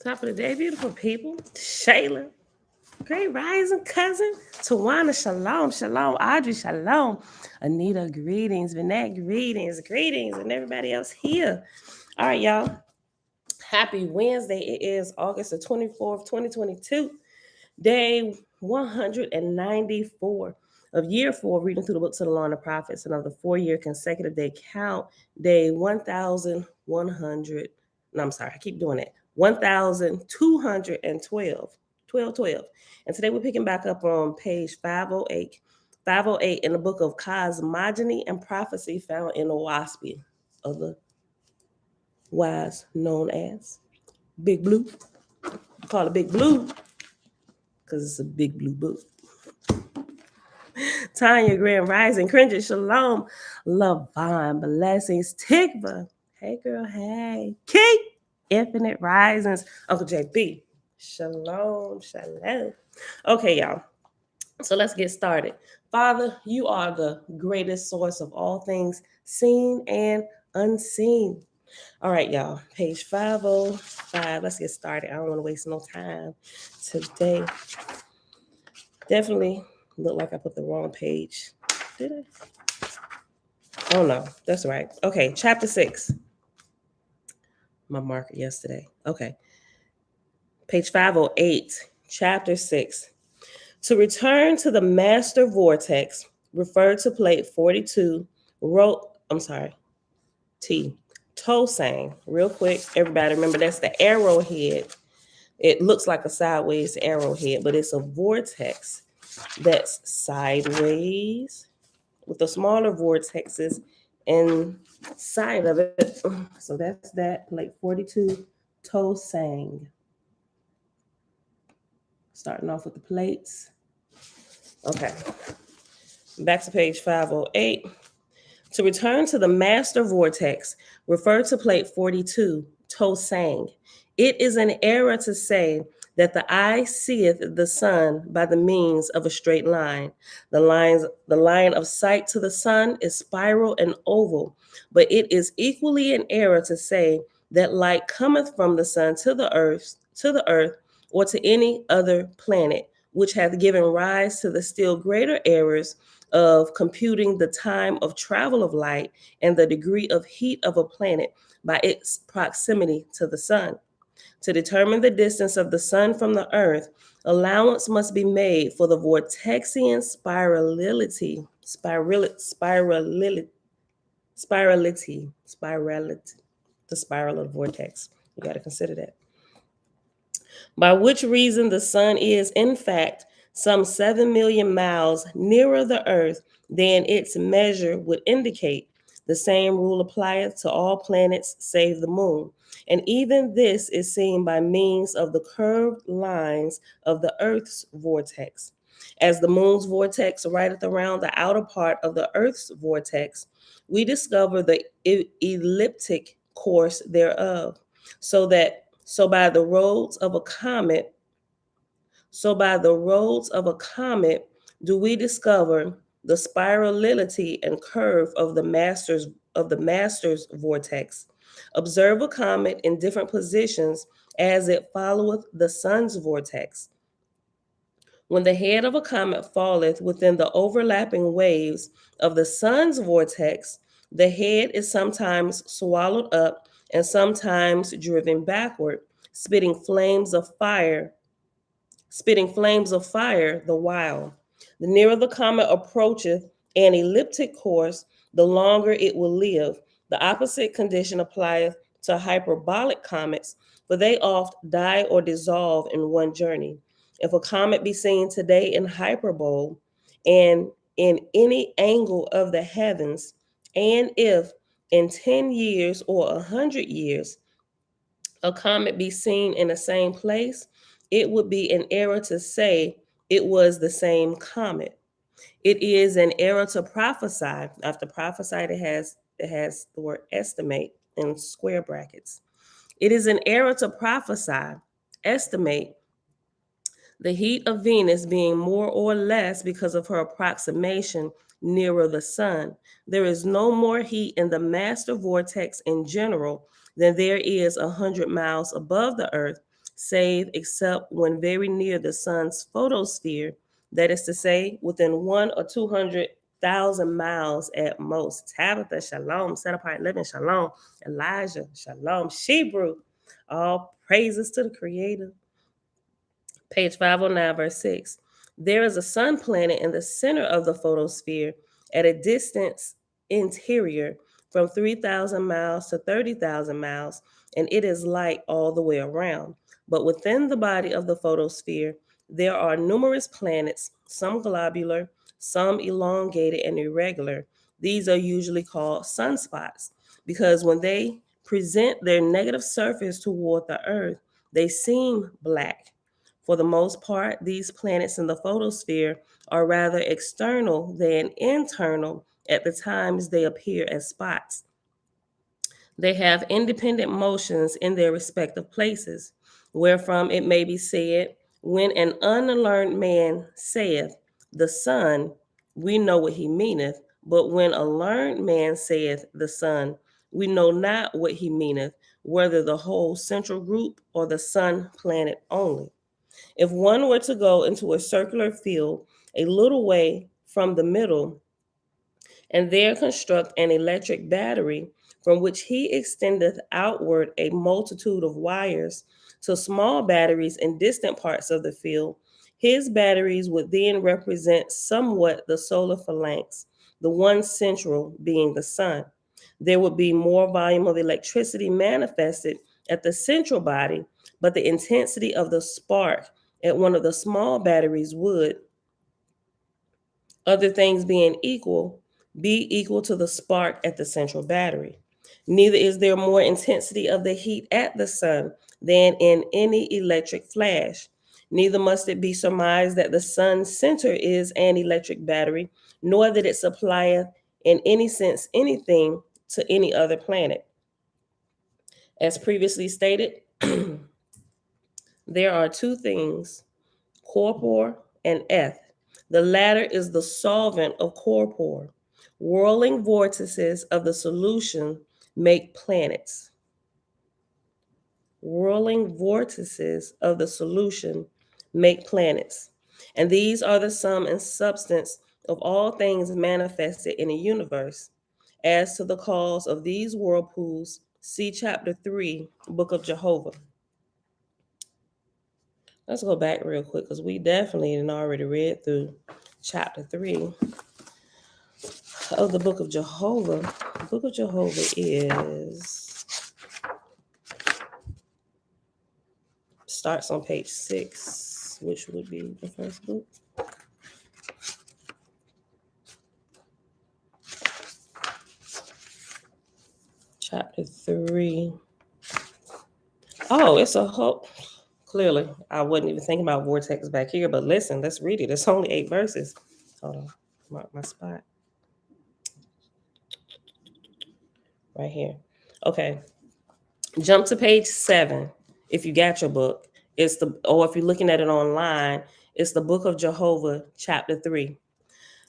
Top of the day, beautiful people. Shayla, great rising cousin. Tawana, shalom, shalom. Audrey, shalom. Anita, greetings. Vinette, greetings, greetings, and everybody else here. All right, y'all. Happy Wednesday. It is August the 24th, 2022, day 194 of year 4, reading through the books of the law and the prophets, and of the 4-year consecutive day count, day 1,100. No, I'm sorry, I keep doing it. 1,212. 12. And today we're picking back up on page 508 in the book of Cosmogony and Prophecy, found in Oahspe, otherwise known as Big Blue. Call it Big Blue because it's a big blue book. Tanya, Grand Rising, Cringe, Shalom, Lavon, Blessings, Tikva. Hey, girl, hey. Kate, Infinite Risings, Uncle JB. Shalom, shalom. Okay, y'all. So let's get started. Father, you are the greatest source of all things seen and unseen. All right, y'all. Page 505. Let's get started. I don't want to waste no time today. Definitely look like I put the wrong page. Did I? Oh no, that's right. Okay, chapter 6. My marker yesterday. Okay. Page 508, chapter 6. To return to the master vortex, refer to plate 42, Tosang. Real quick, everybody remember that's the arrowhead. It looks like a sideways arrowhead, but it's a vortex that's sideways with the smaller vortexes inside of it. So that's that, plate 42, Tosang. Starting off with the plates. Okay. Back to page 508. To return to the master vortex, refer to plate 42, Tosang. It is an error to say that the eye seeth the sun by the means of a straight line. The line of sight to the sun is spiral and oval, but it is equally an error to say that light cometh from the sun to the earth, or to any other planet, which hath given rise to the still greater errors of computing the time of travel of light and the degree of heat of a planet by its proximity to the sun. To determine the distance of the sun from the earth, allowance must be made for the vortexian spirality, the spiral of the vortex. You got to consider that. By which reason the sun is, in fact, some 7 million miles nearer the earth than its measure would indicate. The same rule applieth to all planets save the moon. And even this is seen by means of the curved lines of the earth's vortex. As the moon's vortex rideth around the outer part of the earth's vortex, we discover the elliptic course thereof, so by the roads of a comet do we discover the spirality and curve of the master's vortex. Observe a comet in different positions as it followeth the sun's vortex. When the head of a comet falleth within the overlapping waves of the sun's vortex, the head is sometimes swallowed up and sometimes driven backward, spitting flames of fire the while. The nearer the comet approacheth an elliptic course, the longer it will live. The opposite condition applieth to hyperbolic comets, for they oft die or dissolve in one journey. If a comet be seen today in hyperbole and in any angle of the heavens, and if in 10 years or 100 years a comet be seen in the same place, it would be an error to say it was the same comet. It is an error to prophesy. After prophesied, it has the word estimate in square brackets. It is an error to prophesy, estimate the heat of Venus being more or less because of her approximation nearer the sun. There is no more heat in the master vortex in general than there is 100 miles above the earth, save except when very near the sun's photosphere, that is to say, within 1 or 200,000 miles at most. Tabitha, shalom. Set apart living, shalom. Elijah, shalom. Shebrew, all praises to the Creator. Page 509, verse 6. There is a sun planet in the center of the photosphere at a distance interior from 3,000 miles to 30,000 miles, and it is light all the way around. But within the body of the photosphere, there are numerous planets, some globular, some elongated and irregular. These are usually called sunspots because when they present their negative surface toward the Earth, they seem black. For the most part, these planets in the photosphere are rather external than internal at the times they appear as spots. They have independent motions in their respective places, wherefrom it may be said, when an unlearned man saith, the sun, we know what he meaneth, but when a learned man saith, the sun, we know not what he meaneth, whether the whole central group or the sun planet only. If one were to go into a circular field a little way from the middle, and there construct an electric battery, from which he extendeth outward a multitude of wires to small batteries in distant parts of the field, his batteries would then represent somewhat the solar phalanx, the one central being the sun. There would be more volume of electricity manifested at the central body, but the intensity of the spark at one of the small batteries would, other things being equal, be equal to the spark at the central battery. Neither is there more intensity of the heat at the sun than in any electric flash. Neither must it be surmised that the sun's center is an electric battery, nor that it supplieth in any sense anything to any other planet. As previously stated, there are two things, corpor and eth. The latter is the solvent of corpor. Whirling vortices of the solution make planets. Whirling vortices of the solution make planets. And these are the sum and substance of all things manifested in a universe. As to the cause of these whirlpools, see chapter 3, Book of Jehovah. Let's go back real quick because we definitely had already read through chapter 3 of the Book of Jehovah. The Book of Jehovah starts on page 6, which would be the first book. Chapter 3. Oh, it's a whole. Clearly, I wasn't even thinking about vortex back here, but listen, let's read it. It's only 8 verses. Hold on, mark my spot. Right here. Okay. Jump to page 7 if you got your book. Or if you're looking at it online, it's the Book of Jehovah, chapter 3.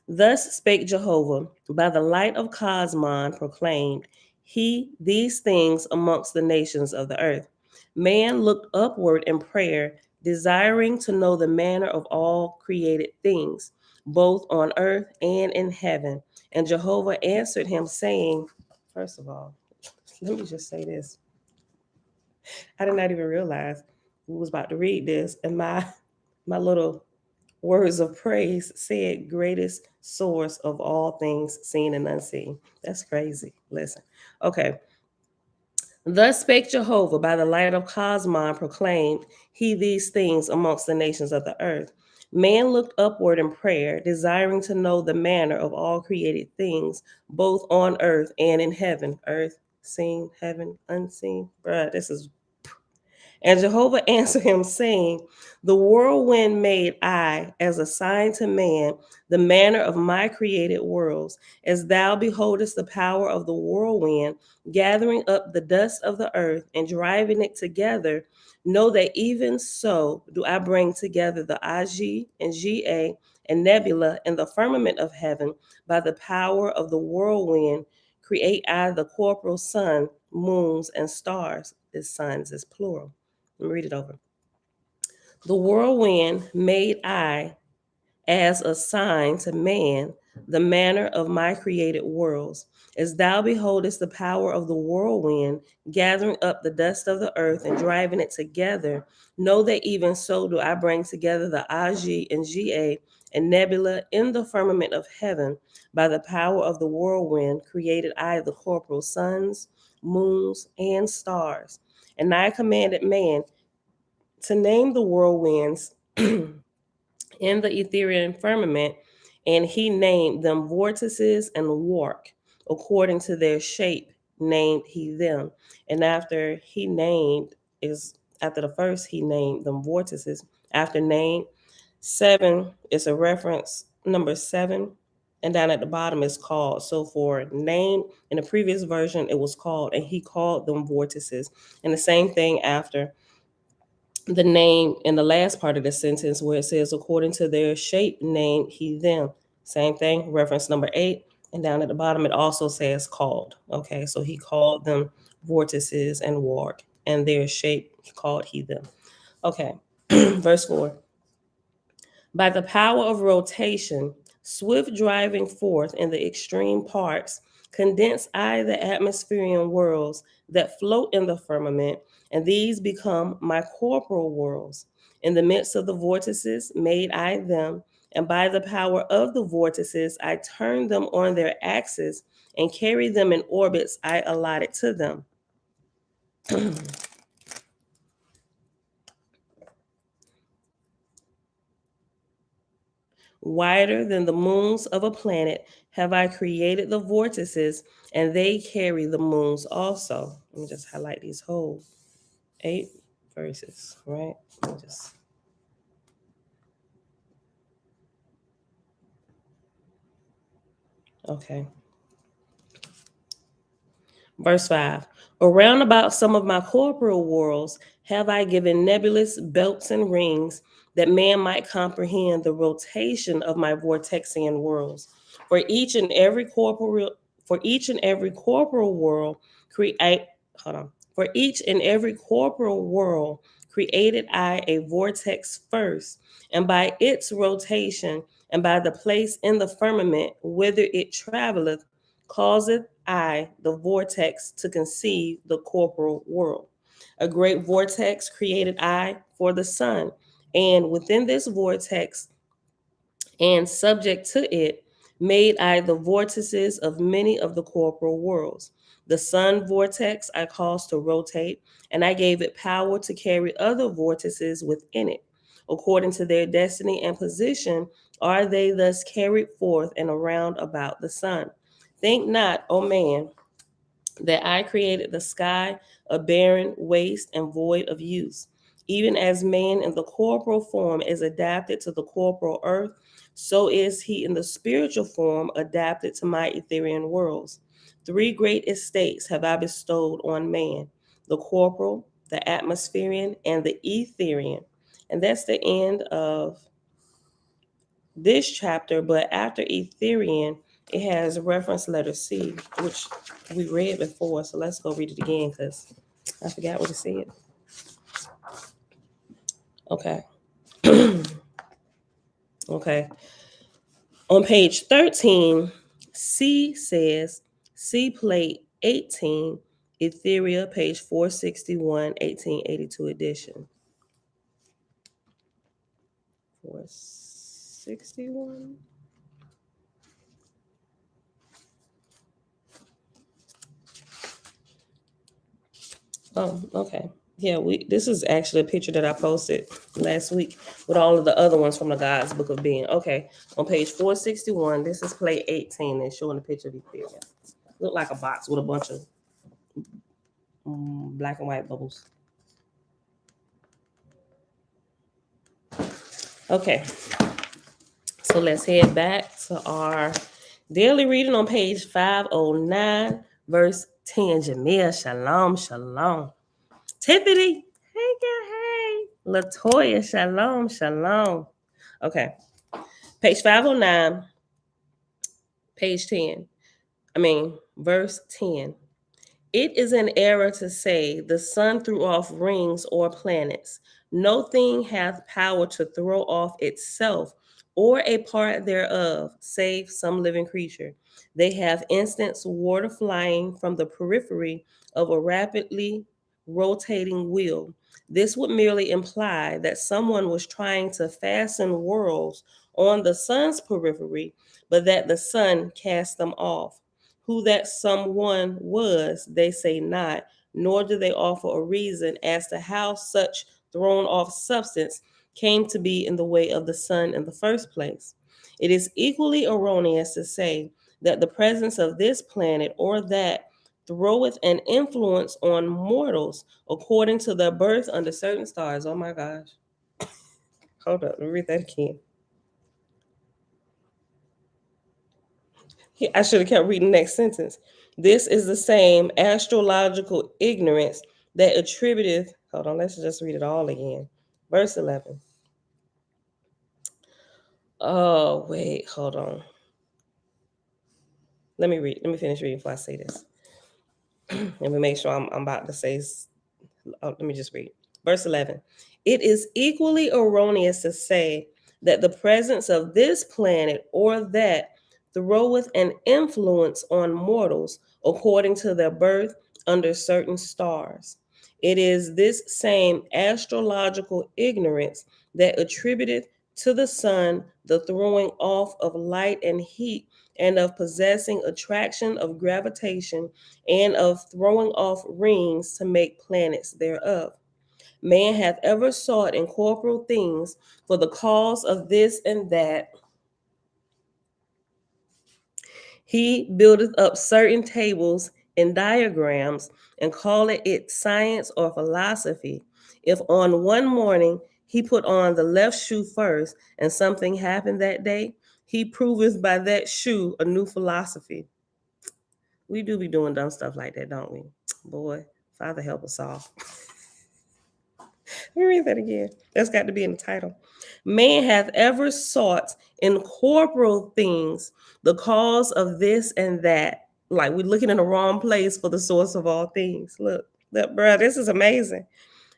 Thus spake Jehovah, by the light of Cosmon proclaimed he these things amongst the nations of the earth. Man looked upward in prayer, desiring to know the manner of all created things, both on earth and in heaven. And Jehovah answered him, saying, first of all, let me just say this. I did not even realize we was about to read this, and my little words of praise said greatest source of all things seen and unseen. That's crazy. Listen. Okay. Thus spake Jehovah, by the light of Cosmon proclaimed he these things amongst the nations of the earth. Man looked upward in prayer, desiring to know the manner of all created things, both on earth and in heaven. Earth seen, heaven unseen. Bruh, this is. And Jehovah answered him, saying, the whirlwind made I as a sign to man, the manner of my created worlds, as thou beholdest the power of the whirlwind, gathering up the dust of the earth and driving it together. Know that even so do I bring together the Aj and Ga and nebula in the firmament of heaven by the power of the whirlwind. Create I the corporal sun, moons, and stars. This sons is plural. Let me read it over. The whirlwind made I as a sign to man the manner of my created worlds. As thou beholdest the power of the whirlwind, gathering up the dust of the earth and driving it together, know that even so do I bring together the Aj and Ga and nebula in the firmament of heaven. By the power of the whirlwind created I the corporal suns, moons, and stars. And I commanded man to name the whirlwinds in the Ethereal firmament, and he named them vortices and wark, according to their shape, named he them. And after the first, he named them vortices. After name, 7 is a reference, number 7, and down at the bottom is called. So for name, in the previous version, it was called, and he called them vortices. And the same thing after the name in the last part of the sentence where it says, according to their shape, name he them. Same thing, reference number 8. And down at the bottom, it also says called. Okay, so he called them vortices and wark, and their shape called he them. Okay, verse 4. By the power of rotation, swift driving forth in the extreme parts, condense I the atmospheric worlds that float in the firmament, and these become my corporal worlds. In the midst of the vortices made I them, and by the power of the vortices I turned them on their axis and carried them in orbits I allotted to them. Wider than the moons of a planet have I created the vortices, and they carry the moons also. Let me just highlight these whole 8 verses, right? Okay. Verse 5. Around about some of my corporal worlds have I given nebulous belts and rings, that man might comprehend the rotation of my vortexian worlds. For each and every corporal world create hold on. For each and every corporal world created I a vortex first, and by its rotation and by the place in the firmament whither it traveleth, causeth I the vortex to conceive the corporal world. A great vortex created I for the sun, and within this vortex and subject to it, made I the vortices of many of the corporal worlds. The sun vortex I caused to rotate, and I gave it power to carry other vortices within it. According to their destiny and position, are they thus carried forth and around about the sun. Think not, O man, that I created the sky a barren waste and void of use. Even as man in the corporal form is adapted to the corporal earth, so is he in the spiritual form adapted to my ethereal worlds. 3 great estates have I bestowed on man: the corporal, the atmospheric, and the etherian. And that's the end of this chapter, but after Etherian, it has reference letter C, which we read before. So let's go read it again because I forgot what it said. Okay. Okay. On page 13, C says, C plate 18, Etheria, page 461, 1882 edition. 461. Oh, okay. Yeah, this is actually a picture that I posted last week with all of the other ones from the God's Book of Being. Okay, on page 461, this is plate 18 and showing a picture of Ethereum. Look like a box with a bunch of black and white bubbles. Okay, so let's head back to our daily reading on page 509, verse 10. Jamia, shalom, shalom. Tiffany, hey girl, hey. Latoya, shalom, shalom. Okay, page 509, verse 10. It is an error to say the sun threw off rings or planets. No thing hath power to throw off itself or a part thereof, save some living creature. They have instanced water flying from the periphery of a rapidly rotating wheel. This would merely imply that someone was trying to fasten worlds on the sun's periphery, but that the sun cast them off. Who that someone was, they say not, nor do they offer a reason as to how such thrown off substance came to be in the way of the sun in the first place. It is equally erroneous to say that the presence of this planet or that throweth an influence on mortals according to their birth under certain stars. Oh my gosh. Hold up, let me read that again. I should have kept reading the next sentence. This is the same astrological ignorance that attributeth. Hold on, let's just read it all again. Verse 11. Oh, wait, hold on. Let me finish reading before I say this. Let me make sure I'm about to say. Let me just read. Verse 11. It is equally erroneous to say that the presence of this planet or that throweth an influence on mortals according to their birth under certain stars. It is this same astrological ignorance that attributed to the sun the throwing off of light and heat, and of possessing attraction of gravitation, and of throwing off rings to make planets thereof. Man hath ever sought in corporal things for the cause of this and that. He buildeth up certain tables and diagrams, and calleth it science or philosophy. If on one morning he put on the left shoe first, and something happened that day, he proveth by that shoe a new philosophy. We do be doing dumb stuff like that, don't we? Boy, Father help us all. Let me read that again. That's got to be in the title. Man hath ever sought in corporal things the cause of this and that. Like we're looking in the wrong place for the source of all things. Look, bro, this is amazing.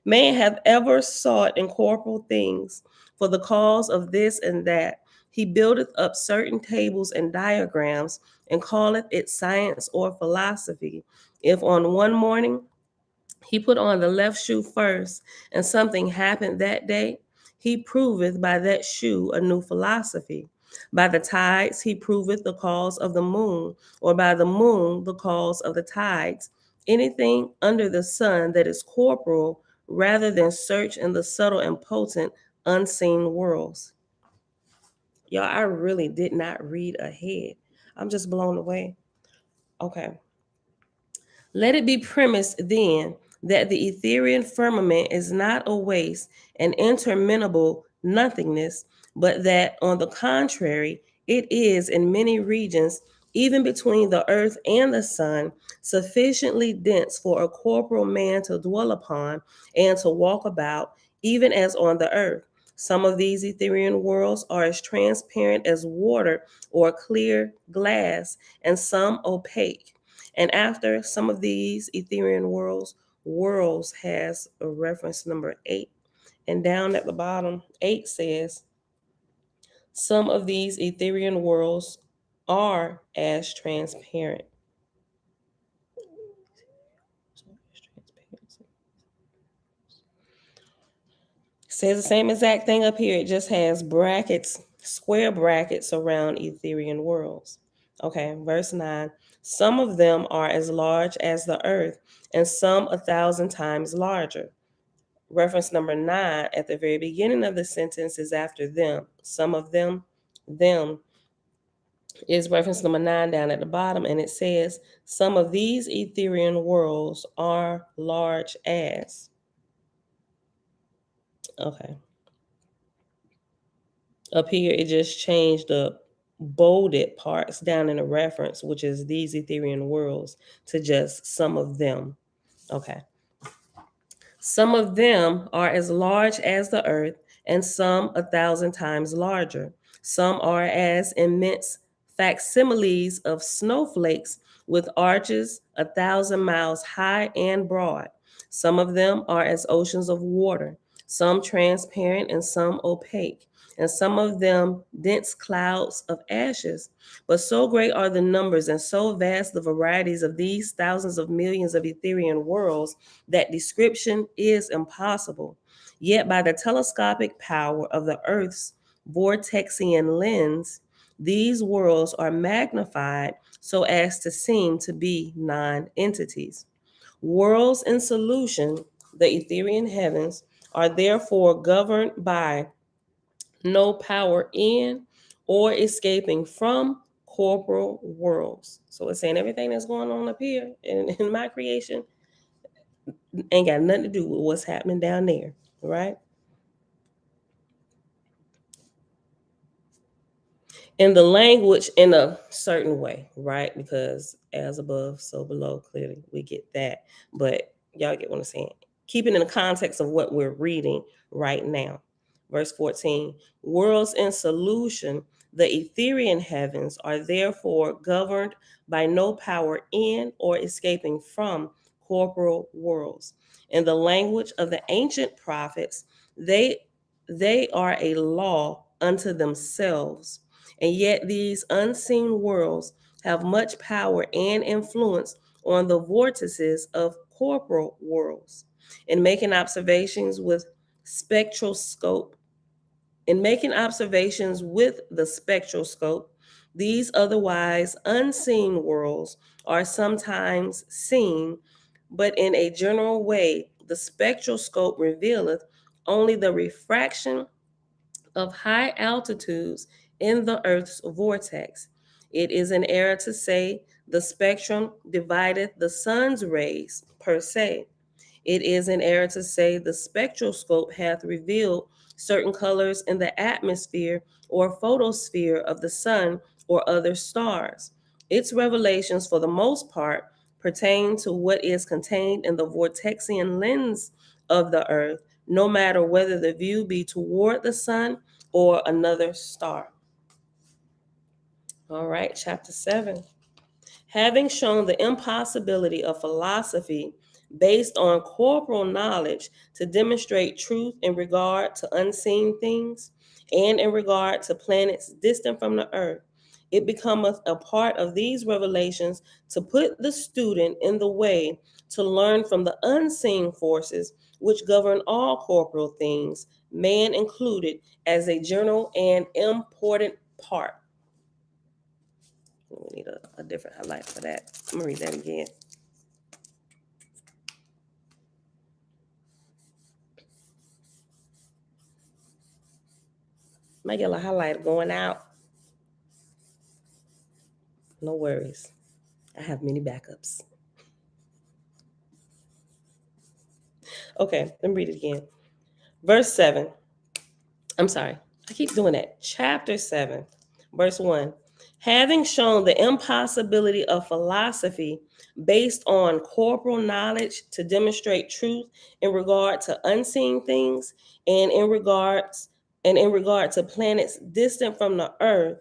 Man hath ever sought in corporal things for the cause of this and that. He buildeth up certain tables and diagrams, and calleth it science or philosophy. If on one morning he put on the left shoe first, and something happened that day, he proveth by that shoe a new philosophy. By the tides he proveth the cause of the moon, or by the moon the cause of the tides. Anything under the sun that is corporal, rather than search in the subtle and potent unseen worlds. Y'all, I really did not read ahead. I'm just blown away. Okay. Let it be premised then that the Ethereal firmament is not a waste, an interminable nothingness, but that, on the contrary, it is in many regions, even between the earth and the sun, sufficiently dense for a corporal man to dwell upon and to walk about, even as on the earth. Some of these Ethereal worlds are as transparent as water or clear glass, and some opaque. And after some of these Ethereal worlds has a reference number 8. And down at the bottom, 8 says, some of these Ethereal worlds are as transparent. Says the same exact thing up here. It just has brackets, square brackets around Ethereal worlds. Okay, verse 9. Some of them are as large as the earth, and some 1,000 times larger. Reference number 9 at the very beginning of the sentence is after them. Some of them is reference number 9 down at the bottom, and it says, some of these Ethereal worlds are large as. Okay. Up here, it just changed the bolded parts down in the reference, which is these Ethereal worlds, to just some of them. Okay. Some of them are as large as the earth, and some 1,000 times larger. Some are as immense facsimiles of snowflakes, with arches 1,000 miles high and broad. Some of them are as oceans of water, some transparent and some opaque, and some of them dense clouds of ashes. But so great are the numbers and so vast the varieties of these thousands of millions of Ethereal worlds that description is impossible. Yet by the telescopic power of the Earth's vortexian lens, these worlds are magnified so as to seem to be non-entities. Worlds in solution, the Ethereal heavens, are therefore governed by no power in or escaping from corporal worlds. So it's saying everything that's going on up here in my creation ain't got nothing to do with what's happening down there, right? In the language in a certain way, right? Because as above, so below, clearly we get that. But y'all get what I'm saying. Keep it in the context of what we're reading right now. Verse 14, worlds in solution, the Ethereal heavens are therefore governed by no power in or escaping from corporal worlds. In the language of the ancient prophets, they are a law unto themselves, and yet these unseen worlds have much power and influence on the vortices of corporal worlds. In making observations with spectroscope, in making observations with the spectroscope, these otherwise unseen worlds are sometimes seen, but in a general way, the spectroscope revealeth only the refraction of high altitudes in the Earth's vortex. It is an error to say the spectrum divideth the sun's rays per se. It is an error to say the spectroscope hath revealed certain colors in the atmosphere or photosphere of the sun or other stars. Its revelations, for the most part, pertain to what is contained in the vortexian lens of the earth, no matter whether the view be toward the sun or another star. All right, chapter 7. Having shown the impossibility of philosophy based on corporal knowledge to demonstrate truth in regard to unseen things and in regard to planets distant from the earth, it becometh a part of these revelations to put the student in the way to learn from the unseen forces which govern all corporal things, man included, as a general and important part. We need a different highlight for that. I'm gonna read that again. My yellow highlighter going out. No worries. I have many backups. Okay, let me read it again. Verse 7. I'm sorry. I keep doing that. Chapter 7, verse 1. Having shown the impossibility of philosophy based on corporal knowledge to demonstrate truth in regard to unseen things and in regard to planets distant from the earth,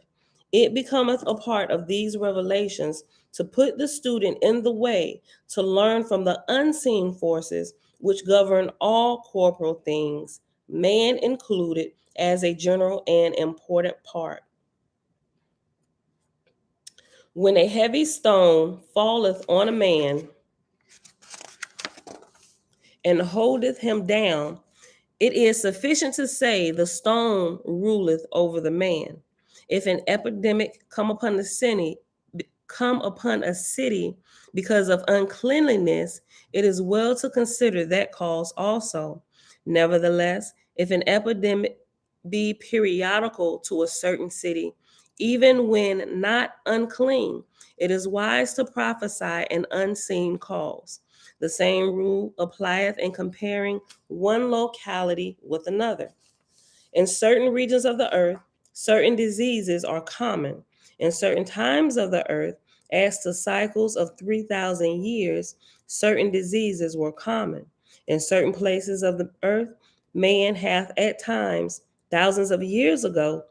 it becometh a part of these revelations to put the student in the way to learn from the unseen forces which govern all corporal things, man included, as a general and important part. When a heavy stone falleth on a man and holdeth him down, it is sufficient to say the stone ruleth over the man. If an epidemic come upon a city because of uncleanliness, it is well to consider that cause also. Nevertheless, if an epidemic be periodical to a certain city, even when not unclean, it is wise to prophesy an unseen cause. The same rule applieth in comparing one locality with another. In certain regions of the earth, certain diseases are common. In certain times of the earth, as to cycles of 3,000 years, certain diseases were common. In certain places of the earth, man hath at times, thousands of years ago,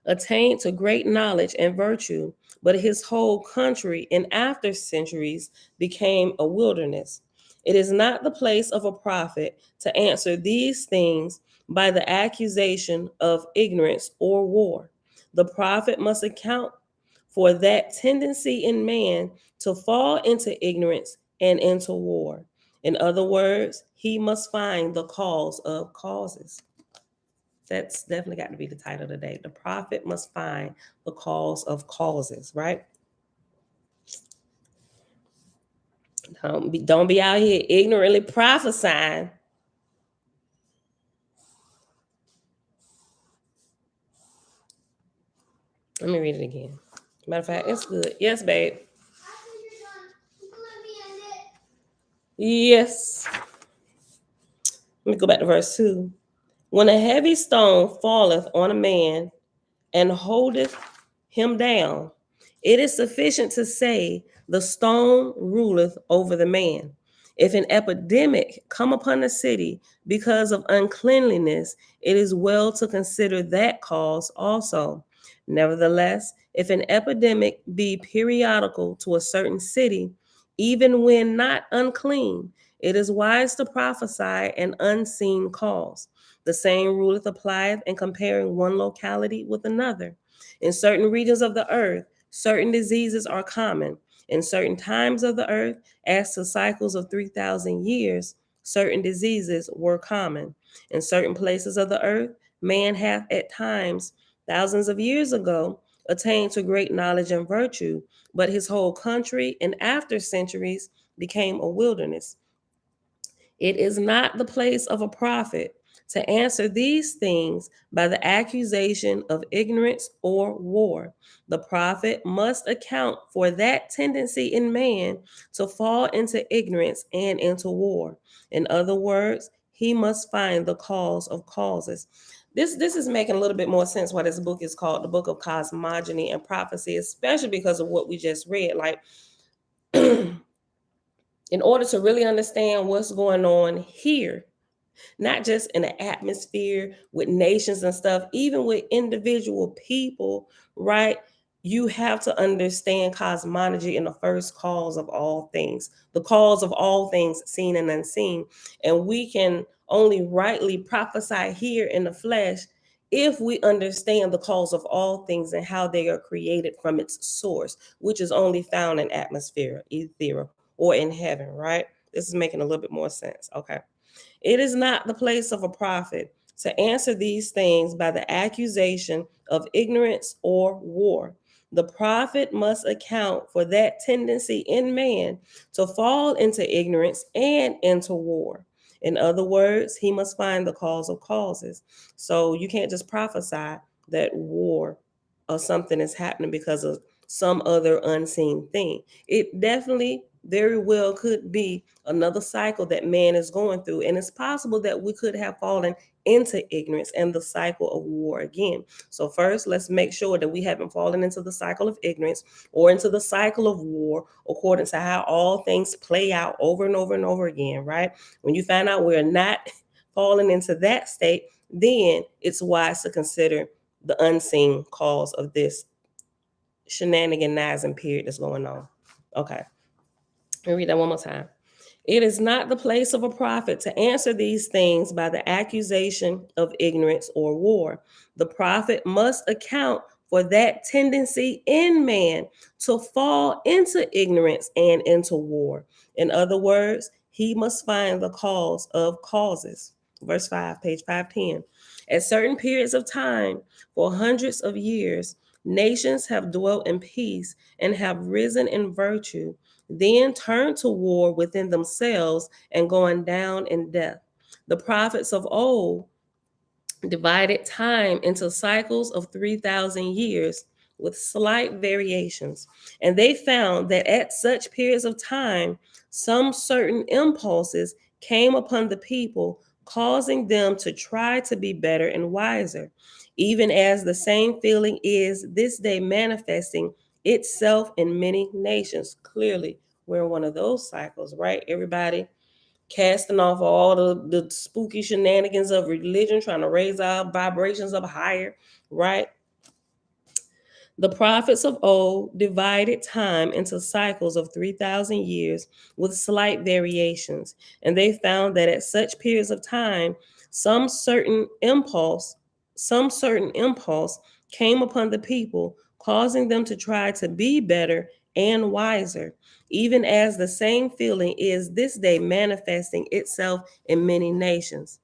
attained to great knowledge and virtue, but his whole country in after centuries became a wilderness. It is not the place of a prophet to answer these things by the accusation of ignorance or war. The prophet must account for that tendency in man to fall into ignorance and into war. In other words, he must find the cause of causes. That's definitely got to be the title today. The prophet must find the cause of causes, right? Don't be out here ignorantly prophesying. Let me read it again. Matter of fact, it's good. Yes, babe. Yes. Let me go back to verse 2. When a heavy stone falleth on a man and holdeth him down, it is sufficient to say, the stone ruleth over the man. If an epidemic come upon a city because of uncleanliness, it is well to consider that cause also. Nevertheless, if an epidemic be periodical to a certain city, even when not unclean, it is wise to prophesy an unseen cause. The same ruleth applieth in comparing one locality with another. In certain regions of the earth, certain diseases are common. In certain times of the earth, as to cycles of 3,000 years, certain diseases were common. In certain places of the earth, man hath at times, thousands of years ago, attained to great knowledge and virtue, but his whole country in after centuries became a wilderness. It is not the place of a prophet to answer these things by the accusation of ignorance or war. The prophet must account for that tendency in man to fall into ignorance and into war. In other words, he must find the cause of causes. This is making a little bit more sense why this book is called the Book of Cosmogony and Prophecy, especially because of what we just read. Like, in order to really understand what's going on here, not just in the atmosphere with nations and stuff, even with individual people, right? You have to understand cosmology in the first cause of all things, the cause of all things seen and unseen. And we can only rightly prophesy here in the flesh if we understand the cause of all things and how they are created from its source, which is only found in atmosphere, ether, or in heaven, right? This is making a little bit more sense. Okay. It is not the place of a prophet to answer these things by the accusation of ignorance or war. The prophet must account for that tendency in man to fall into ignorance and into war. In other words, he must find the cause of causes. So you can't just prophesy that war or something is happening because of some other unseen thing. It definitely very well could be another cycle that man is going through. And it's possible that we could have fallen into ignorance and the cycle of war again. So, first, let's make sure that we haven't fallen into the cycle of ignorance or into the cycle of war, according to how all things play out over and over and over again, right? When you find out we're not falling into that state, then it's wise to consider the unseen cause of this shenaniganizing period that's going on. Okay. Let me read that one more time. It is not the place of a prophet to answer these things by the accusation of ignorance or war. The prophet must account for that tendency in man to fall into ignorance and into war. In other words, he must find the cause of causes. Verse 5, page 510. At certain periods of time, for hundreds of years, nations have dwelt in peace and have risen in virtue, then turned to war within themselves and going down in death. The prophets of old divided time into cycles of 3,000 years with slight variations. And they found that at such periods of time, some certain impulses came upon the people, causing them to try to be better and wiser, even as the same feeling is this day manifesting itself in many nations. Clearly, we're in one of those cycles, right? Everybody casting off all the spooky shenanigans of religion, trying to raise our vibrations up higher, right? The prophets of old divided time into cycles of 3,000 years with slight variations, and they found that at such periods of time, some certain impulse, some certain impulse came upon the people, causing them to try to be better and wiser, even as the same feeling is this day manifesting itself in many nations.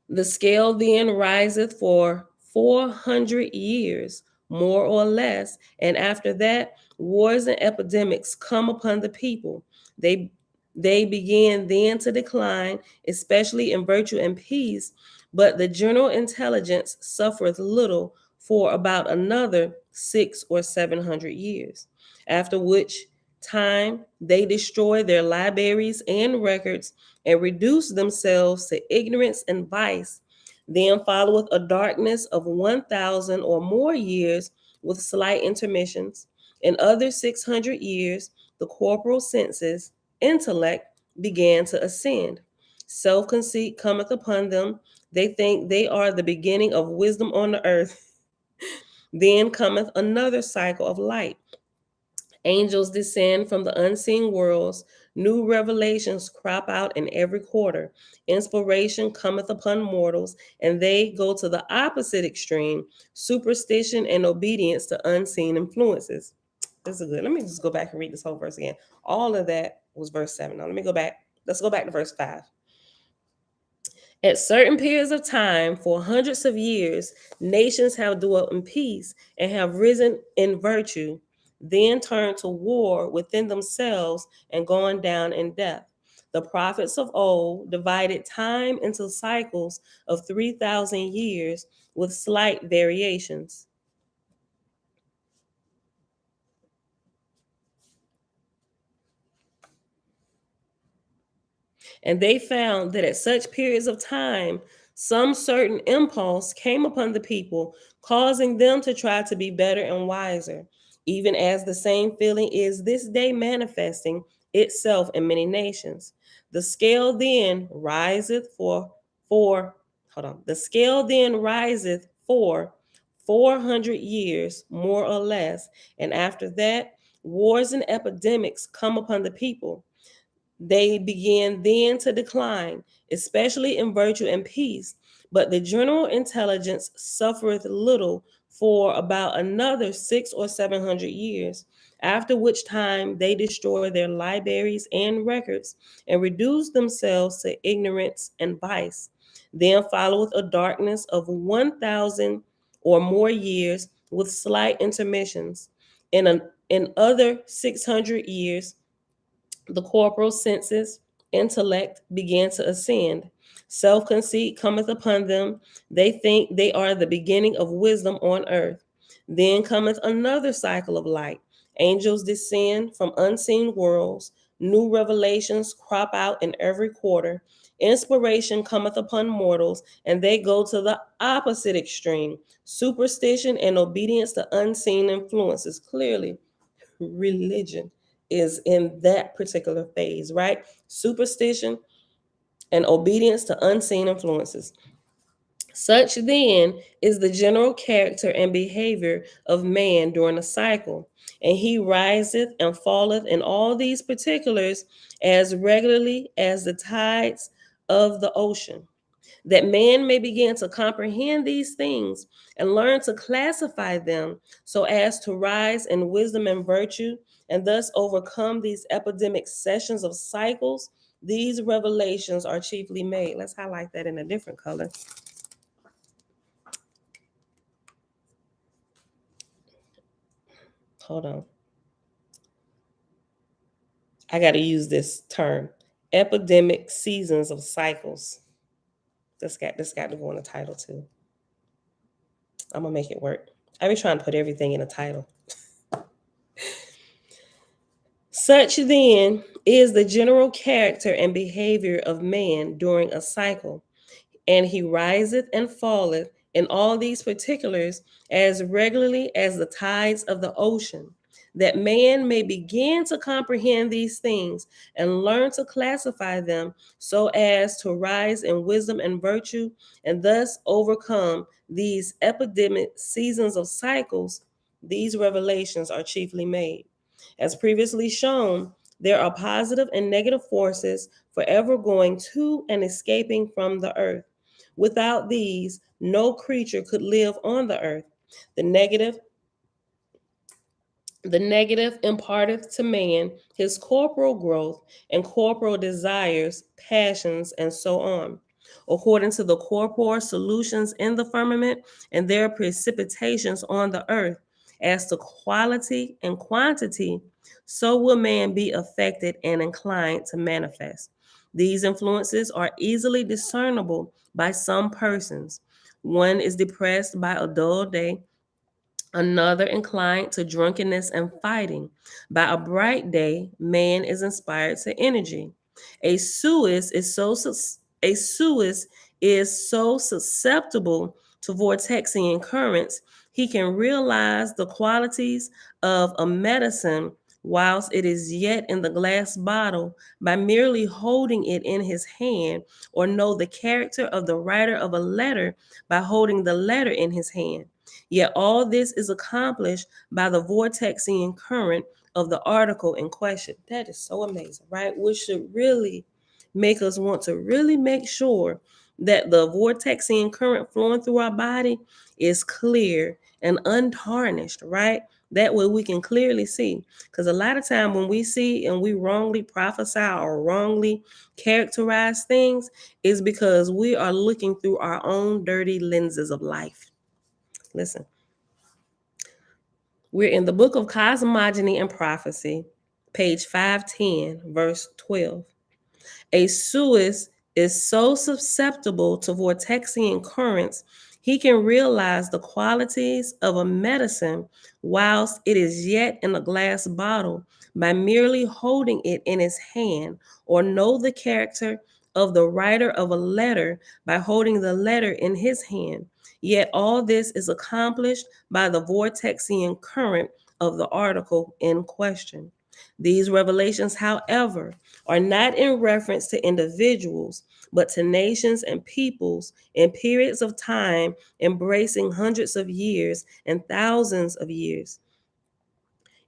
The scale then riseth for 400 years, more or less, and after that, wars and epidemics come upon the people. They they begin then to decline, especially in virtue and peace, but the general intelligence suffereth little for about another 600 or 700 years, after which time they destroy their libraries and records and reduce themselves to ignorance and vice. Then followeth a darkness of 1,000 or more years with slight intermissions. In other 600 years, the corporal senses, intellect, began to ascend. Self conceit cometh upon them. They think they are the beginning of wisdom on the earth. Then cometh another cycle of light. Angels descend from the unseen worlds. New revelations crop out in every quarter. Inspiration cometh upon mortals, and they go to the opposite extreme, superstition and obedience to unseen influences. This is good. Let me just go back and read this whole verse again. All of that was verse 7. Now let me go back. Let's go back to verse 5. At certain periods of time, for hundreds of years, nations have dwelt in peace and have risen in virtue, then turned to war within themselves and gone down in death. The prophets of old divided time into cycles of 3,000 years with slight variations. And they found that at such periods of time, some certain impulse came upon the people, causing them to try to be better and wiser, even as the same feeling is this day manifesting itself in many nations. The scale then riseth for hold on. The scale then riseth for 400 years, more or less, and after that, wars and epidemics come upon the people. They began then to decline, especially in virtue and peace, but the general intelligence suffereth little for about another 600 or 700 years, after which time they destroy their libraries and records and reduce themselves to ignorance and vice. Then followeth a darkness of 1,000 or more years with slight intermissions. In other 600 years, the corporal senses, intellect began to ascend. Self conceit cometh upon them. They think they are the beginning of wisdom on earth. Then cometh another cycle of light. Angels descend from unseen worlds. New revelations crop out in every quarter. Inspiration cometh upon mortals, and they go to the opposite extreme, superstition and obedience to unseen influences. Clearly, religion is in that particular phase, right? Superstition and obedience to unseen influences. Such then is the general character and behavior of man during a cycle, and he riseth and falleth in all these particulars as regularly as the tides of the ocean, that man may begin to comprehend these things and learn to classify them so as to rise in wisdom and virtue and thus overcome these epidemic sessions of cycles. These revelations are chiefly made. Let's highlight that in a different color. Hold on. I got to use this term. Epidemic seasons of cycles. This got to go in the title too. I'm gonna make it work. I be trying to put everything in a title. Such then is the general character and behavior of man during a cycle, and he riseth and falleth in all these particulars as regularly as the tides of the ocean, that man may begin to comprehend these things and learn to classify them so as to rise in wisdom and virtue and thus overcome these epidemic seasons of cycles, these revelations are chiefly made. As previously shown, there are positive and negative forces forever going to and escaping from the earth. Without these, no creature could live on the earth. The negative the negative imparteth to man his corporal growth and corporal desires, passions, and so on, according to the corporal solutions in the firmament and their precipitations on the earth. As to quality and quantity, so will man be affected and inclined to manifest. These influences are easily discernible by some persons. One is depressed by a dull day, another inclined to drunkenness and fighting. By a bright day, man is inspired to energy. A Suis is so a Suis is so susceptible to vortexian currents, he can realize the qualities of a medicine whilst it is yet in the glass bottle by merely holding it in his hand, or know the character of the writer of a letter by holding the letter in his hand. Yet all this is accomplished by the vortexian current of the article in question. That is so amazing, right? Which should really make us want to really make sure that the vortexian current flowing through our body is clear and untarnished, right? That way we can clearly see. Because a lot of time when we see and we wrongly prophesy or wrongly characterize things is because we are looking through our own dirty lenses of life. Listen, we're in the book of Cosmogony and Prophecy, page 510, verse 12. A Suis is so susceptible to vortexian currents, he can realize the qualities of a medicine whilst it is yet in a glass bottle by merely holding it in his hand, or know the character of the writer of a letter by holding the letter in his hand. Yet all this is accomplished by the vortexian current of the article in question. These revelations, however, are not in reference to individuals, but to nations and peoples in periods of time embracing hundreds of years and thousands of years.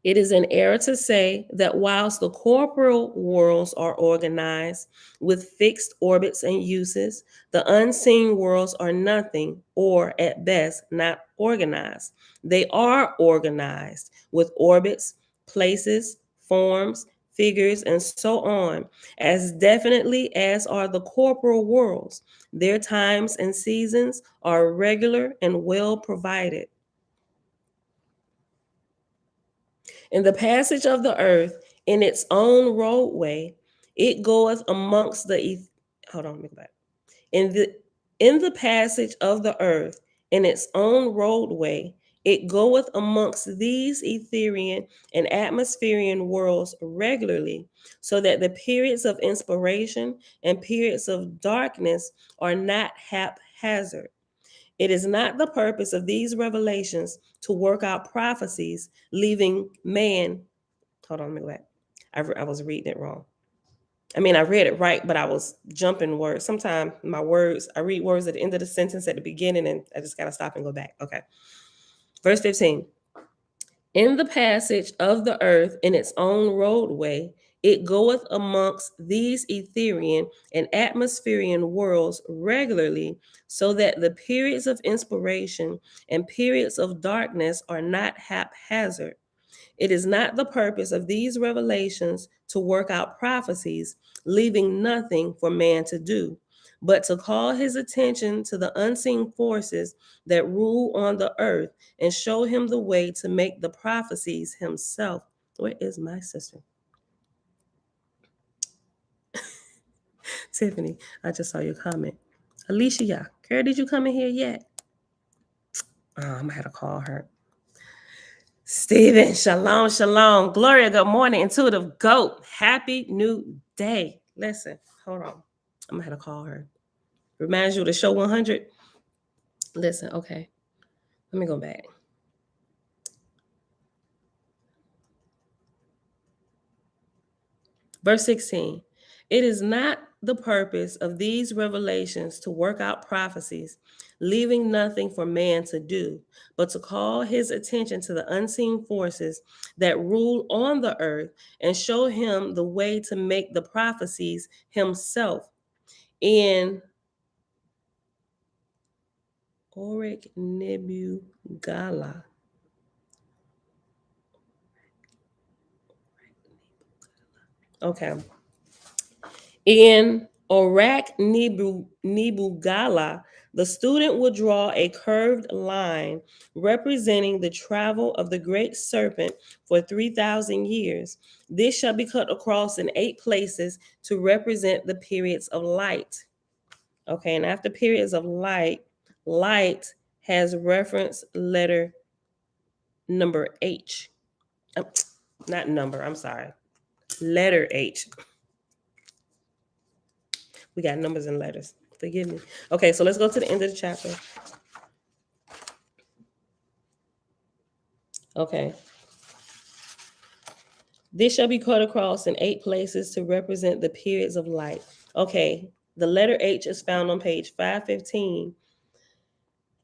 It is an error to say that whilst the corporal worlds are organized with fixed orbits and uses, the unseen worlds are nothing, or at best, not organized. They are organized with orbits, places, forms, figures, and so on, as definitely as are the corporal worlds. Their times and seasons are regular and well provided. In the passage of the earth, in its own roadway, it goeth amongst the hold on, let me go back. In the passage of the earth, in its own roadway, it goeth amongst these Etherian and atmospherian worlds regularly, so that the periods of inspiration and periods of darkness are not haphazard. It is not the purpose of these revelations to work out prophecies, leaving man. Hold on, let me go back. I was reading it wrong. I mean, I read it right, but I was jumping words. Sometimes my words, I read words at the end of the sentence at the beginning, and I just got to stop and go back. Okay. Verse 15. In the passage of the earth in its own roadway, it goeth amongst these Etherian and atmospherian worlds regularly, so that the periods of inspiration and periods of darkness are not haphazard. It is not the purpose of these revelations to work out prophecies, leaving nothing for man to do, but to call his attention to the unseen forces that rule on the earth and show him the way to make the prophecies himself. Where is my sister? Tiffany, I just saw your comment. Alicia, girl, did you come in here yet? I'm gonna have to call her. Stephen, shalom, shalom. Gloria, good morning. Intuitive Goat, happy new day. Listen, hold on. I'm gonna have to call her. Reminds you of the show 100? Listen, okay. Let me go back. Verse 16. It is not the purpose of these revelations to work out prophecies, leaving nothing for man to do, but to call his attention to the unseen forces that rule on the earth and show him the way to make the prophecies himself. In Oric Nebugala. Okay. In Orak Nibugala, the student will draw a curved line representing the travel of the great serpent for 3,000 years. This shall be cut across in 8 places to represent the periods of light. Okay, and after periods of light, light has reference letter number H. Not number, I'm sorry. Letter H. We got numbers and letters. Forgive me. Okay, so let's go to the end of the chapter. Okay. This shall be cut across in 8 places to represent the periods of light. Okay, the letter H is found on page 515.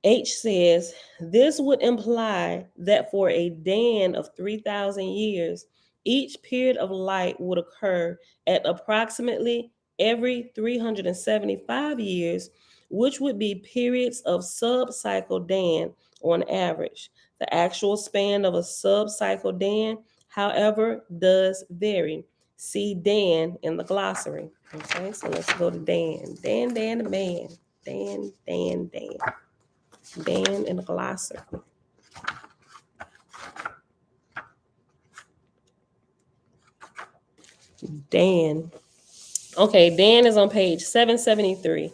H says, this would imply that for a Dan of 3,000 years, each period of light would occur at approximately every 375 years, which would be periods of sub-cycle Dan on average. The actual span of a sub-cycle Dan, however, does vary. See Dan in the glossary. Okay, so let's go to Dan. Dan the man. Dan. Dan in the glossary. Dan. Okay, Dan is on page 773.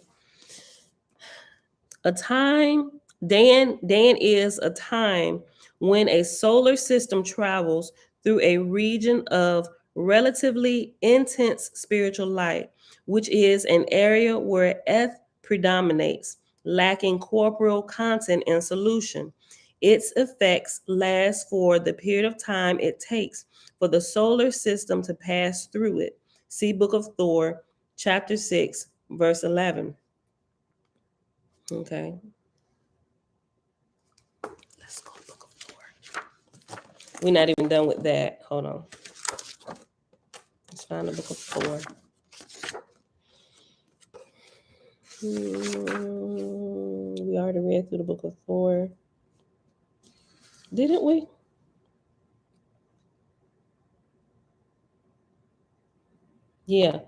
Dan is a time when a solar system travels through a region of relatively intense spiritual light, which is an area where eth predominates, lacking corporeal content in solution. Its effects last for the period of time it takes for the solar system to pass through it. See Book of Thor, chapter 6, verse 11. Okay. Let's go to Book of Thor. We're not even done with that. Hold on. Let's find the Book of Thor. We already read through the Book of Thor. Didn't we? Yeah.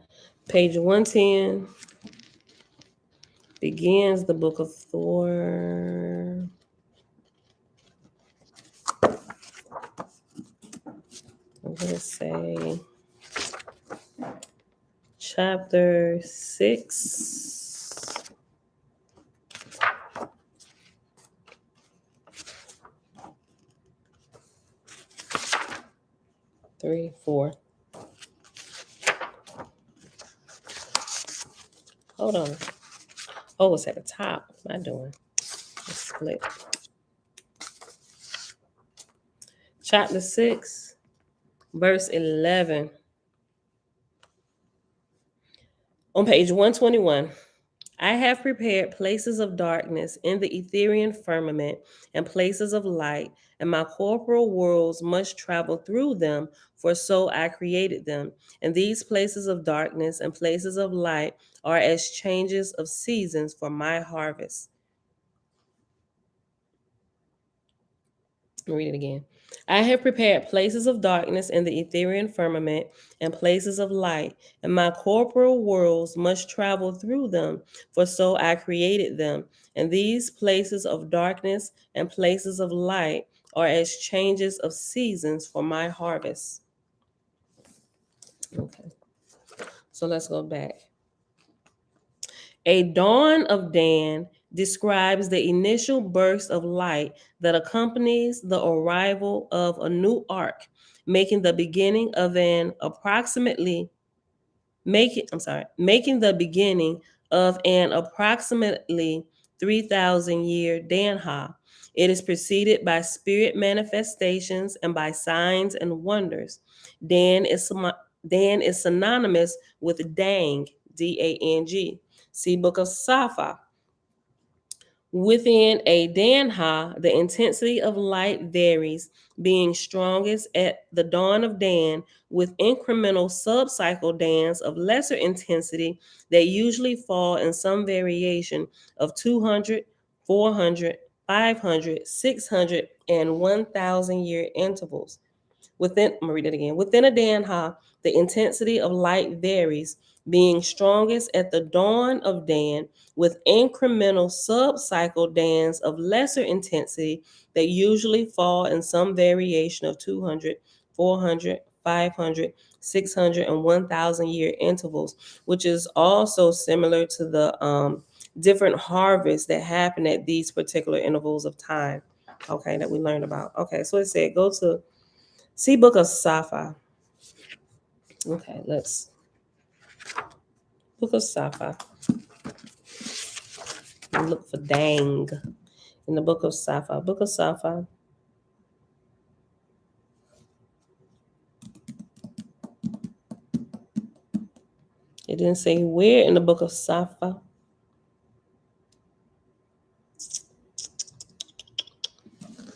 Page 110 begins the Book of Thor. I'm going to say chapter 6. Three, 4. Hold on. Oh, it's at the top. What am I doing? Let's split. Chapter 6, verse 11. On page 121. I have prepared places of darkness in the Ethereal firmament and places of light, and my corporal worlds must travel through them, for so I created them. And these places of darkness and places of light are as changes of seasons for my harvest. I'll read it again. I have prepared places of darkness in the Ethereal firmament and places of light, and my corporal worlds must travel through them, for so I created them. And these places of darkness and places of light are as changes of seasons for my harvest. Okay, so let's go back. A dawn of Dan describes the initial burst of light that accompanies the arrival of a new arc, making the beginning of an approximately 3,000 year Danha. It is preceded by spirit manifestations and by signs and wonders. Dan is Dan is synonymous with dang, D-A-N-G. See Book of Safa. Within a danha, the intensity of light varies, being strongest at the dawn of Dan, with incremental sub-cycle dans of lesser intensity that usually fall in some variation of 200, 400, 500, 600, and 1,000 year intervals. I'm gonna read it again. Within a danha, the intensity of light varies, being strongest at the dawn of Dan, with incremental sub-cycle dans of lesser intensity that usually fall in some variation of 200, 400, 500, 600, and 1,000 year intervals, which is also similar to the different harvests that happen at these particular intervals of time, okay, that we learned about. Okay, so it said go to see Book of Safa. Okay, let's Book of Safa. Look for dang in the Book of Safa. Book of Safa. It didn't say where in the Book of Safa.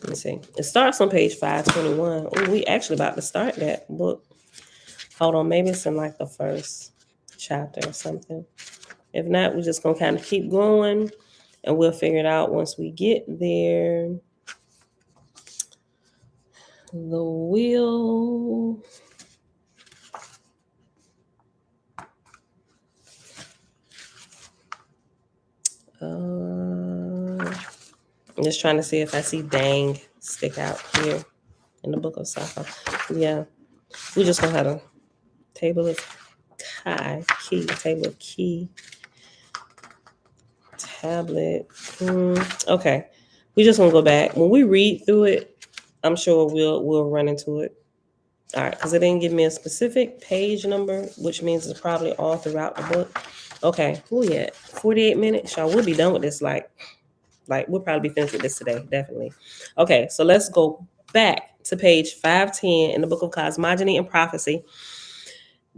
Let me see. It starts on page 521. Oh, we actually about to start that book. Hold on, maybe it's in like the first chapter or something. If not, we're just gonna kind of keep going and we'll figure it out once we get there. The wheel. I'm just trying to see if I see dang stick out here in the Book of Safa. Yeah, we just gonna have a table of key, table of key, tablet. Okay, we just gonna go back. When we read through it, I'm sure we'll run into it. All right, because it didn't give me a specific page number, which means it's probably all throughout the book. Okay, who yet? 48 minutes. Y'all, we'll be done with this. Like we'll probably be finished with this today, definitely. Okay, so let's go back to page 510 in the Book of Cosmogony and Prophecy.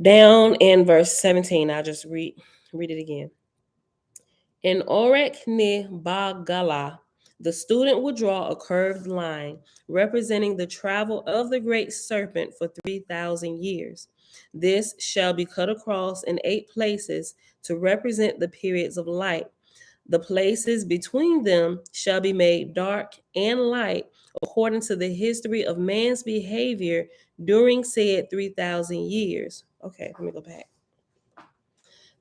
Down in verse 17, I'll just read it again. In Orek ne Bagala, the student will draw a curved line representing the travel of the great serpent for 3,000 years. This shall be cut across in 8 places to represent the periods of light. The places between them shall be made dark and light according to the history of man's behavior during said 3,000 years. Okay, let me go back.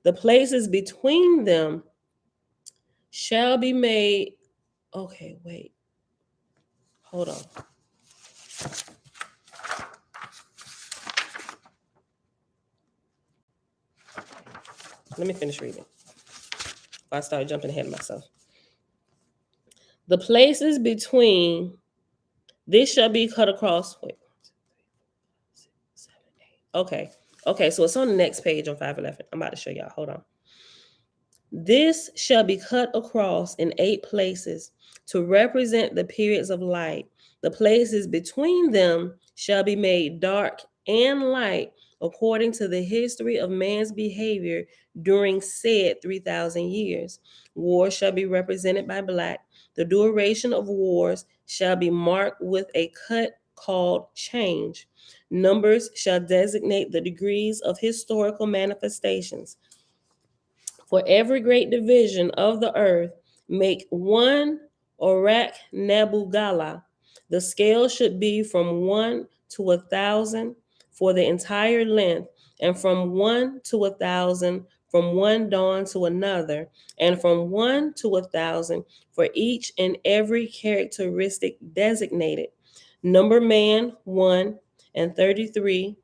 The places between them shall be made. Okay, wait. Hold on. Let me finish reading. I started jumping ahead of myself. The places between this shall be cut across. Wait. 6, 7, 8. Okay. Okay, so it's on the next page on 511. I'm about to show y'all. Hold on. This shall be cut across in 8 places to represent the periods of light. The places between them shall be made dark and light according to the history of man's behavior during said 3,000 years. War shall be represented by black. The duration of wars shall be marked with a cut called change. Numbers shall designate the degrees of historical manifestations. For every great division of the earth, make 1 Orak Nebugala. The scale should be from 1 to 1,000 for the entire length, and from 1 to 1,000 from one dawn to another, and from 1 to 1,000 for each and every characteristic designated. Number man 1 and 33,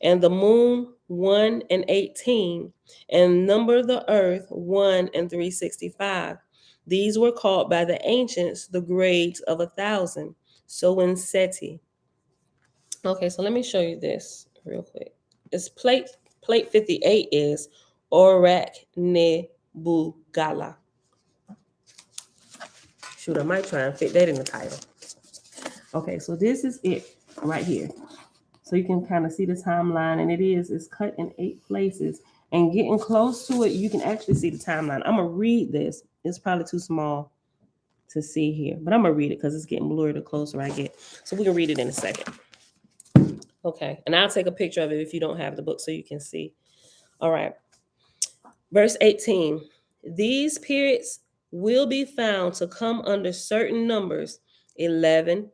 and the moon 1 and 18, and number the earth 1 and 365. These were called by the ancients the grades of 1,000. So in Seti. Okay, so let me show you this real quick. It's plate 58 is Orak Nebugala. Shoot, I might try and fit that in the title. Okay, so this is it right here. So you can kind of see the timeline, and it's cut in 8 places. And getting close to it, you can actually see the timeline. I'm gonna read this. It's probably too small to see here, but I'm gonna read it because it's getting blurry the closer I get. So we can read it in a second. Okay, and I'll take a picture of it if you don't have the book so you can see. All right. Verse 18. These periods will be found to come under certain numbers: 11,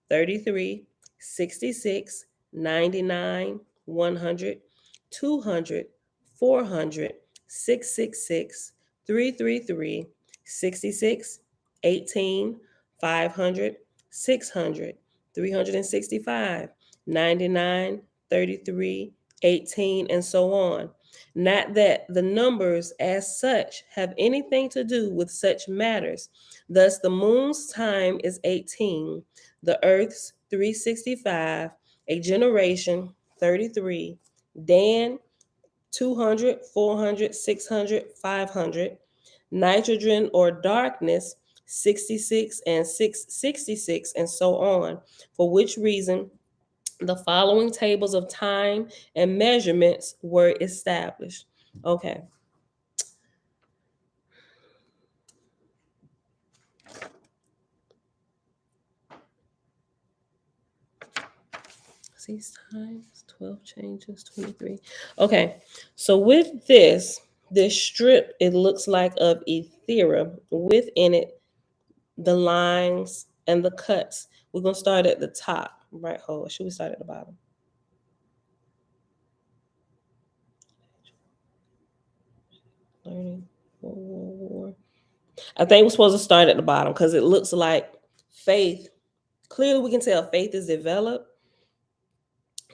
33, 66, 99, 100, 200, 400, 666, 333, 66, 18, 500, 600, 365, 99, 33, 18, and so on. Not that the numbers as such have anything to do with such matters. Thus, the moon's time is 18, the earth's 365, a generation 33, Dan 200, 400, 600, 500, nitrogen or darkness 66 and 666, and so on. For which reason the following tables of time and measurements were established. Okay. These times, 12 changes, 23. Okay. So with this strip, it looks like of Ethera, within it the lines and the cuts. We're going to start at the top. Right. Hold. Should we start at the bottom? Learning. War. I think we're supposed to start at the bottom because it looks like faith. Clearly, we can tell faith is developed.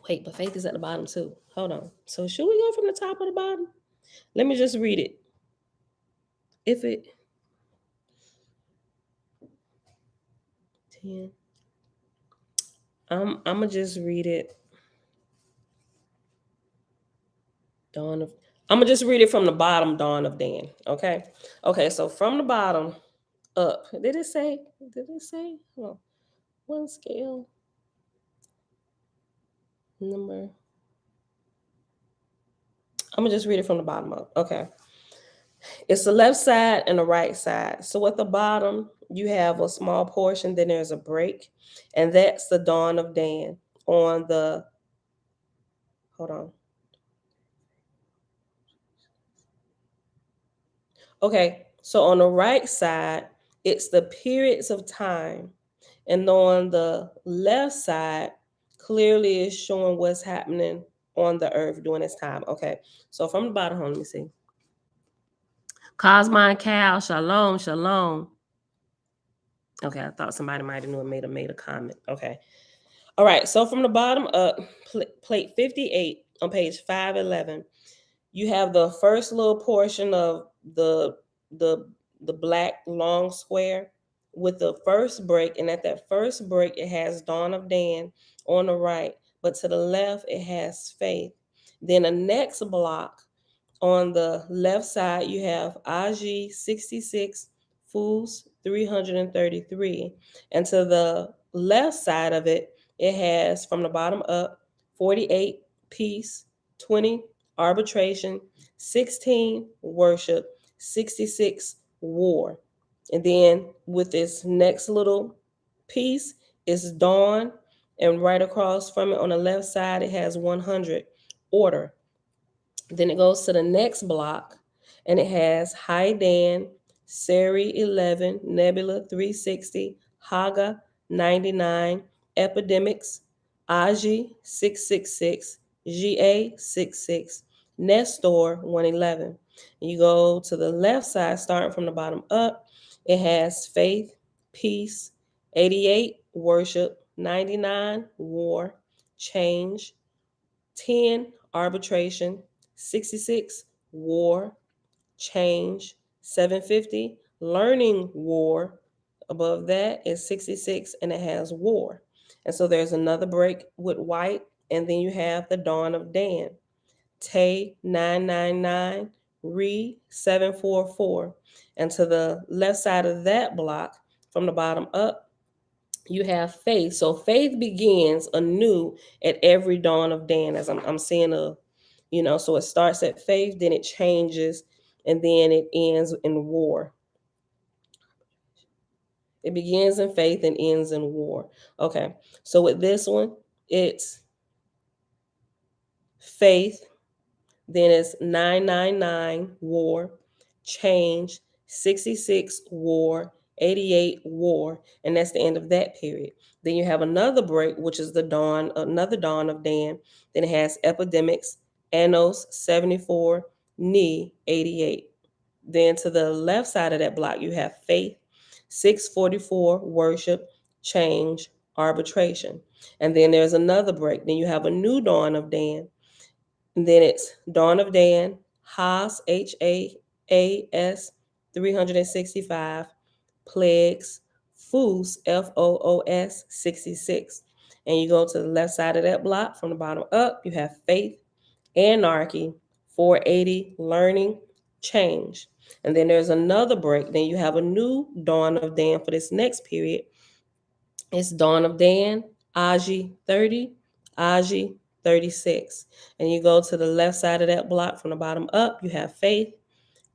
Wait, but faith is at the bottom too. Hold on. So should we go from the top or the bottom? Let me just read it. If it 10. I'm gonna just read it. Dawn of I'm gonna just read it from the bottom, Dawn of Dan. Okay. Okay, so from the bottom up. Did it say? Hold on. One scale. Number. I'm gonna just read it from the bottom up. Okay. It's the left side and the right side. So at the bottom, you have a small portion, then there's a break, and that's the Dawn of Dan. On the hold on. Okay, so on the right side, it's the periods of time. And on the left side, clearly is showing what's happening on the earth during this time. Okay, so from the bottom, let me see. Cosmogony Cal, shalom, shalom. Okay, I thought somebody might have knew and made a comment. Okay. All right, so from the bottom up, plate 58 on page 511, you have the first little portion of the black long square with the first break, and at that first break it has Dawn of Dan on the right, but to the left it has faith. Then the next block on the left side you have Aji 66, Fools 333, and to the left side of it it has from the bottom up 48, peace, 20, arbitration, 16, worship, 66, war. And then with this next little piece is dawn, and right across from it on the left side it has 100, order. Then it goes to the next block and it has Haidan, Seri 11, Nebula 360, Haga 99, Epidemics, Aji 666, GA 66, Nestor 111. And you go to the left side, starting from the bottom up, it has Faith, Peace, 88, Worship, 99, War, Change, 10, Arbitration, 66, War, Change, 750, Learning, War. Above that is 66 and it has War. And so there's another break with white, and then you have the Dawn of Dan. Tay 999, Re 744. And to the left side of that block, from the bottom up, you have faith. So faith begins anew at every dawn of Dan, as I'm seeing so it starts at faith, then it changes, and then it ends in war. It begins in faith and ends in war. Okay, so with this one, it's faith, then it's 999 war, change, 66 war, 88 war, and that's the end of that period. Then you have another break, which is another dawn of Dan. Then it has epidemics, Annos 74, Ni 88. Then to the left side of that block, you have faith, 644 worship, change, arbitration. And then there's another break. Then you have a new dawn of Dan. And then it's Dawn of Dan, Haas, Haas, 365, Plagues, Foos, Foos, 66. And you go to the left side of that block from the bottom up, you have Faith, Anarchy, 480, Learning, Change. And then there's another break. Then you have a new Dawn of Dan for this next period. It's Dawn of Dan, Aji 30, Aji 36. And you go to the left side of that block from the bottom up, you have Faith,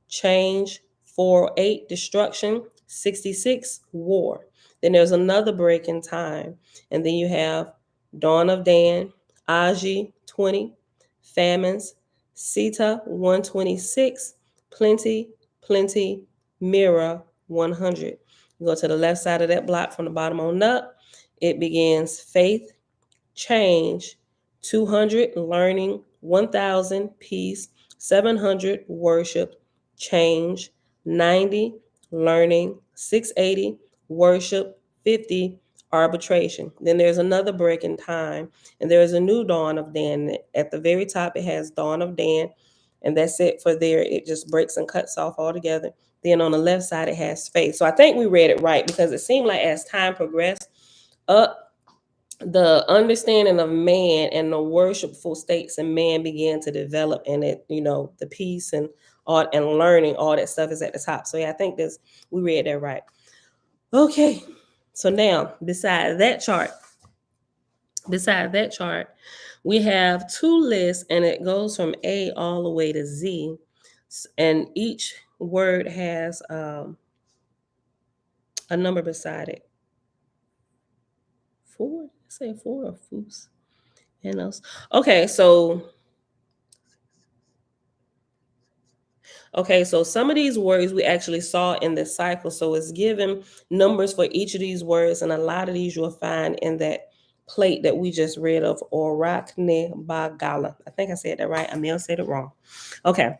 Change, 408, Destruction, 66, War. Then there's another break in time. And then you have Dawn of Dan, Aji 20, Famines, Sita 126, Plenty, Plenty, Mirror 100. You go to the left side of that block from the bottom on up. It begins Faith, Change, 200 Learning, 1000 Peace, 700 Worship, Change, 90 Learning, 680 Worship, 50 Arbitration. Then there's another break in time, and there's a new Dawn of Dan. At the very top, it has Dawn of Dan, and that's it for there. It just breaks and cuts off altogether. Then on the left side, it has faith. So I think we read it right, because it seemed like as time progressed up, the understanding of man and the worshipful states in man began to develop, and it, the peace and all and learning, all that stuff is at the top. So yeah, I think we read that right. Okay, so now beside that chart, we have two lists, and it goes from A all the way to Z, and each word has a number beside it. 4? Say 4 or foos? And else. Okay, so some of these words we actually saw in the cycle. So it's given numbers for each of these words, and a lot of these you'll find in that plate that we just read of Orakne Bagala. I think I said that right. I may have said it wrong. Okay.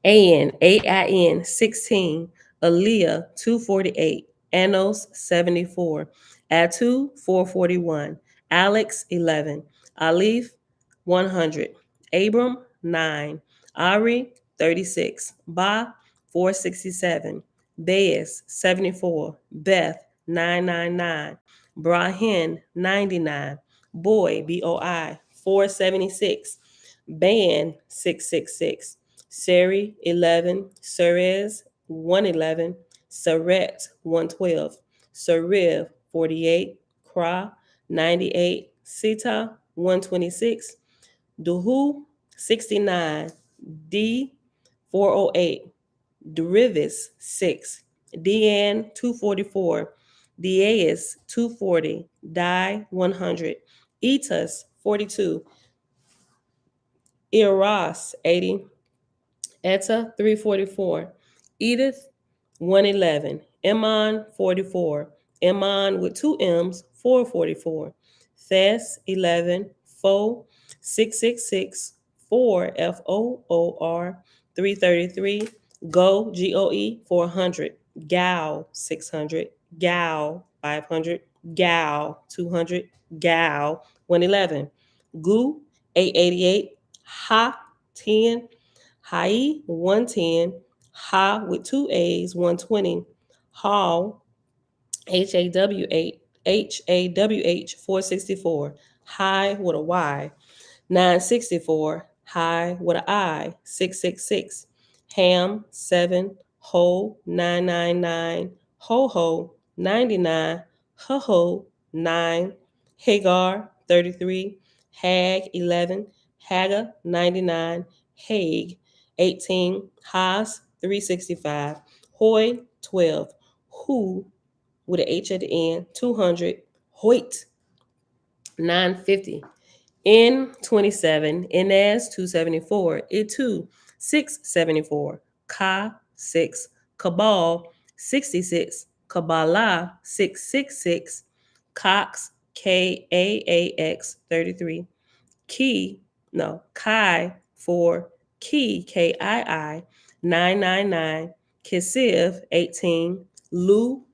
AIN 16, Aaliyah 248, Anos 74, Atu 441, Alex 11, Alif 100, Abram 9, Ari 36, Ba 467, Baez 74, Beth 999, Brahin 99, Boy BOI 476, Ban 666, Seri 11, Serez 111, Saret 112, Seriv 48, Kra 98, Sita 126, Duhu 69, D 408, Derivis 6, Dean 244, Dias 240, Di 100, Etus 42, Eros 80, Etta 344, Edith 111, Iman 44, Iman with 2 M's 444, Thes 11, Fo 666, 4 FOOR 333, Go GOE 400, Gal 600, Gal 500, Gal 200, Gal 111, Gu 888, Ha 10, Hai 110, Ha with 2 A's 120, Hall HAWH 464, High with a Y 964, High with an I 666, Ham 7, Ho 999, Ho Ho 99, Ho, 9, Hagar, 33, Hag, 11, Haga, 99, Haig, 18, Haas, 365, Hoy, 12, Who, with an H at the end, 200, Hoyt, 950, N 27, Inez 274, Itu 674, Ka 6, Cabal 66, Kabbalah 666, Cox KAAX 33, Kai 4, Kii 999, Kisiv 18, Lu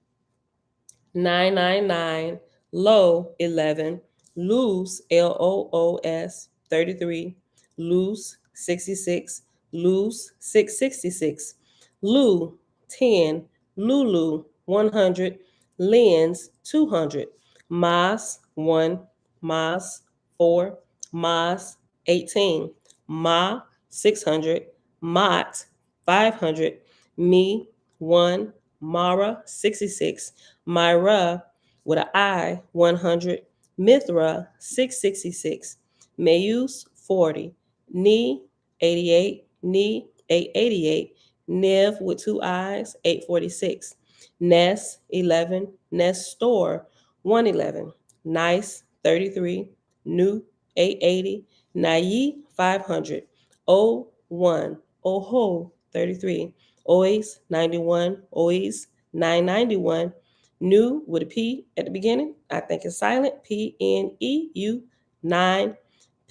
999, Low 11, Loose LOOS 33, Loose 66, Loose 666, Lou 10, Lulu 100, Lens 200, Mas 1, Mas 4, Mas 18, Ma 600, Mott 500, Me 1, Mara 66, Myra with an I 100, Mithra 666, Mayus 40, Ni 88, Ni 888, Nev with two I's 846, Ness 11, Nestor 111, Nice 33, New 880, Nayi 500, O 1, Oho 33, Ois 91, Ois 991, New with a P at the beginning. I think it's silent. PNEU 9.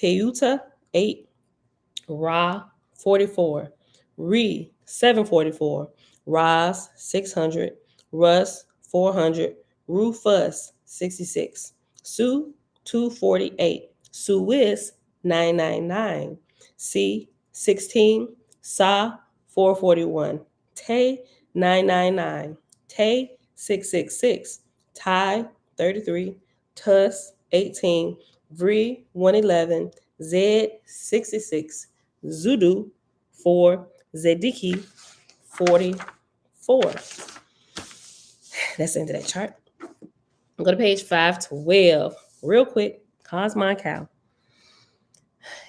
Peuta 8. Ra 44. Re 744. Raz 600. Russ 400. Rufus 66. Sue 248. Suis 999. C 16. Sa 441. Tay 999. Tay 666. Ty 33. Tuss 18. Vri 111. Zed 66. Zudu 4. Zediki 44. That's the end of that chart. Go to page 512. Real quick, Cosmogony Cow.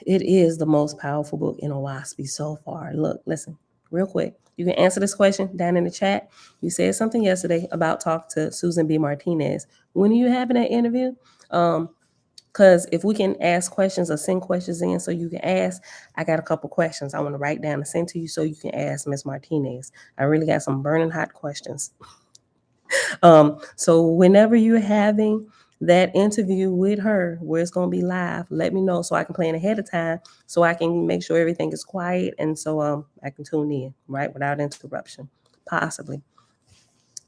It is the most powerful book in Oahspe so far. Look, listen, real quick. You can answer this question down in the chat. You said something yesterday about talk to Susan B. Martinez. When are you having that interview? Because if we can ask questions or send questions in so you can ask, I got a couple questions I want to write down and send to you so you can ask Ms. Martinez. I really got some burning hot questions. So whenever you're having that interview with her where it's going to be live, let me know so I can plan ahead of time so I can make sure everything is quiet and so I can tune in, right, without interruption, possibly.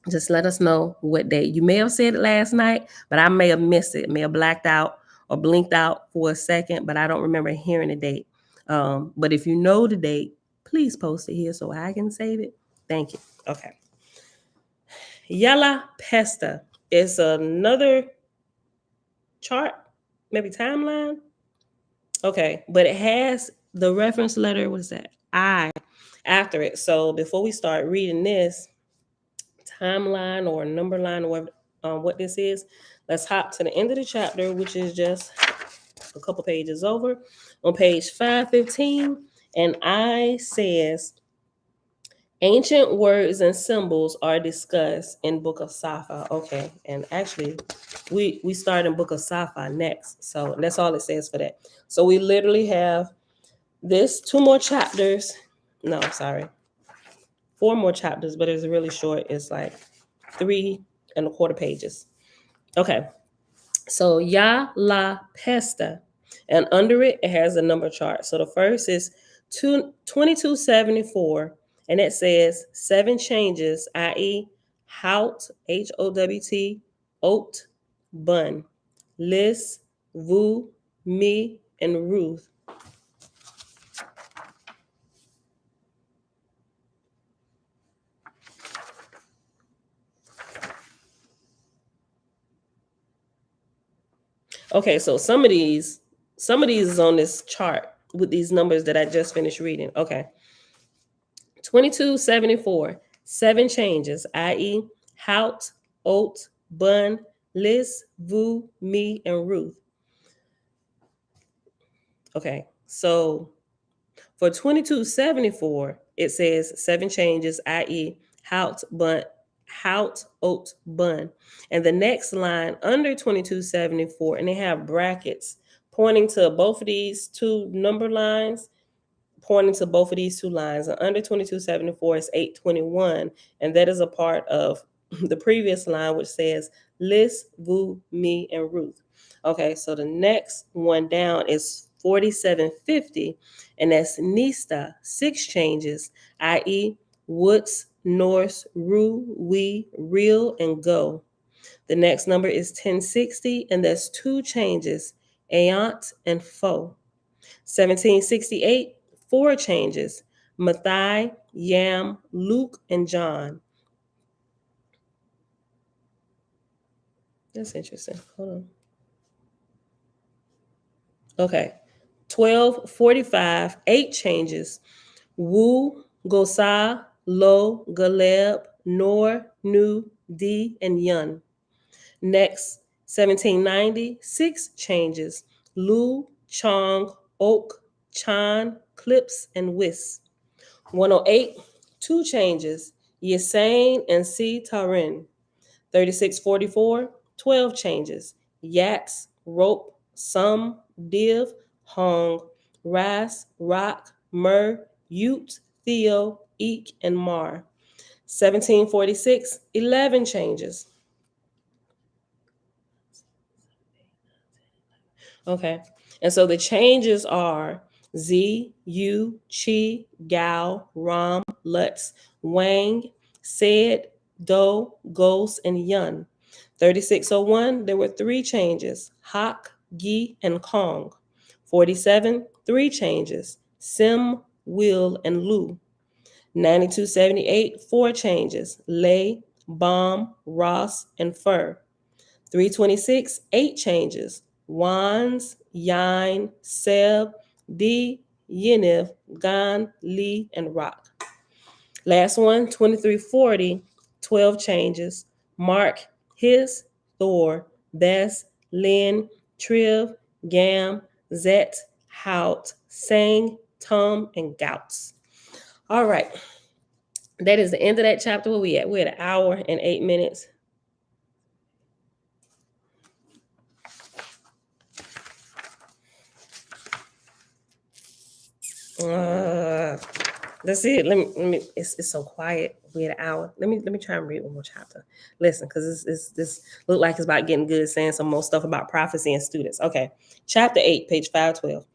Just let us know what day. You may have said it last night, but I may have missed it, may have blacked out or blinked out for a second, but I don't remember hearing the date. But if you know the date, please post it here so I can save it. Thank you. Okay. Yala Pesta is another chart, maybe timeline. Okay, but it has the reference letter, what is that? I after it. So before we start reading this timeline or number line or what this is, let's hop to the end of the chapter, which is just a couple pages over on page 515. And I says, ancient words and symbols are discussed in Book of Safa. Okay, and actually, we start in Book of Safa next. So that's all it says for that. So we literally have this 2 more chapters. No, sorry, 4 more chapters, but it's really short. It's like 3 1/4 pages. Okay, so Ya La Pesta, and under it, it has a number chart. So the first is 2274, and it says 7 changes, i.e., Hout, Howt, Oat, Bun, Lis, Vu, Me, and Ruth. Okay, so some of these is on this chart with these numbers that I just finished reading. Okay. 2274, 7 changes, i.e., Hout, Oat, Bun, Liz, Vu, Me, and Ruth. Okay, so for 2274, it says 7 changes, i.e., Hout, Oat, Bun. And the next line under 2274, and they have brackets pointing to both of these two number lines, pointing to both of these two lines. And under 2274 is 821, and that is a part of the previous line, which says Liz, Vu, Me, and Ruth. Okay, so the next one down is 4750, and that's Nista, 6 changes, i.e., Woods, Norse, Ru, We, Real, and Go. The next number is 1060, and that's 2 changes, Ayant and Fo. 1768, 4 changes, Mathai, Yam, Luke, and John. That's interesting. Hold on. Okay. 1245, 8 changes, Wu, Gosa, Lo, Galeb, Nor, Nu, Di, and Yun. Next, 1790, 6 changes, Lu, Chong, Oak, Chan, Clips, and Whis. 108, 2 changes, Yesane and C. Tarin. 3644, 12 changes, Yats, Rope, Sum, Div, Hong, Ras, Rock, Mur, Ute, Theo, Eek, and Mar. 1746, 11 changes. Okay. And so the changes are Z, U, Chi, Gao, Ram, Lutz, Wang, Said, Do, Ghost, and Yun. 3601, there were 3 changes, Hak, Gi, and Kong. 47, 3 changes, Sim, Will, and Lu. 9278, 4 changes, Lay, Bomb, Ross, and Fur. 326, 8 changes, Wands, Yine, Seb, D, Yeniv, Gan, Lee, and Rock. Last one, 2340, 12 changes, Mark, His, Thor, Bess, Lynn, Triv, Gam, Zet, Hout, Sang, Tum, and Gouts. All right. That is the end of that chapter. Where we at? We're at 1 hour and 8 minutes. That's it. Let me. It's so quiet. We're at 1 hour. Let me try and read one more chapter. Listen, because this look like it's about getting good. Saying some more stuff about prophecy and students. Okay, chapter 8, page 512.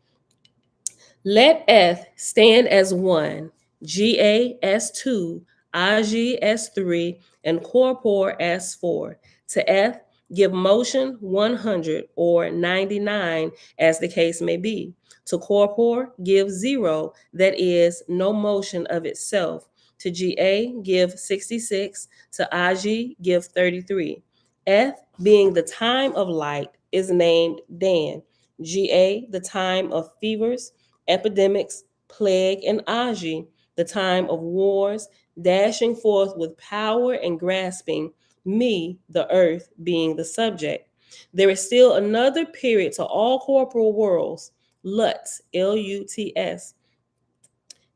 Let Eth stand as 1, Ga as 2, Aj as 3, and Corpor as 4. To Eth give motion 100 or 99, as the case may be. To Corpor give 0, that is, no motion of itself. To Ga give 66. To Aj give 33. Eth, being the time of light, is named Dan. Ga, the time of fevers, epidemics, plague, and Aji, the time of wars, dashing forth with power and grasping, me, the earth, being the subject. There is still another period to all corporal worlds, Lutz, Luts.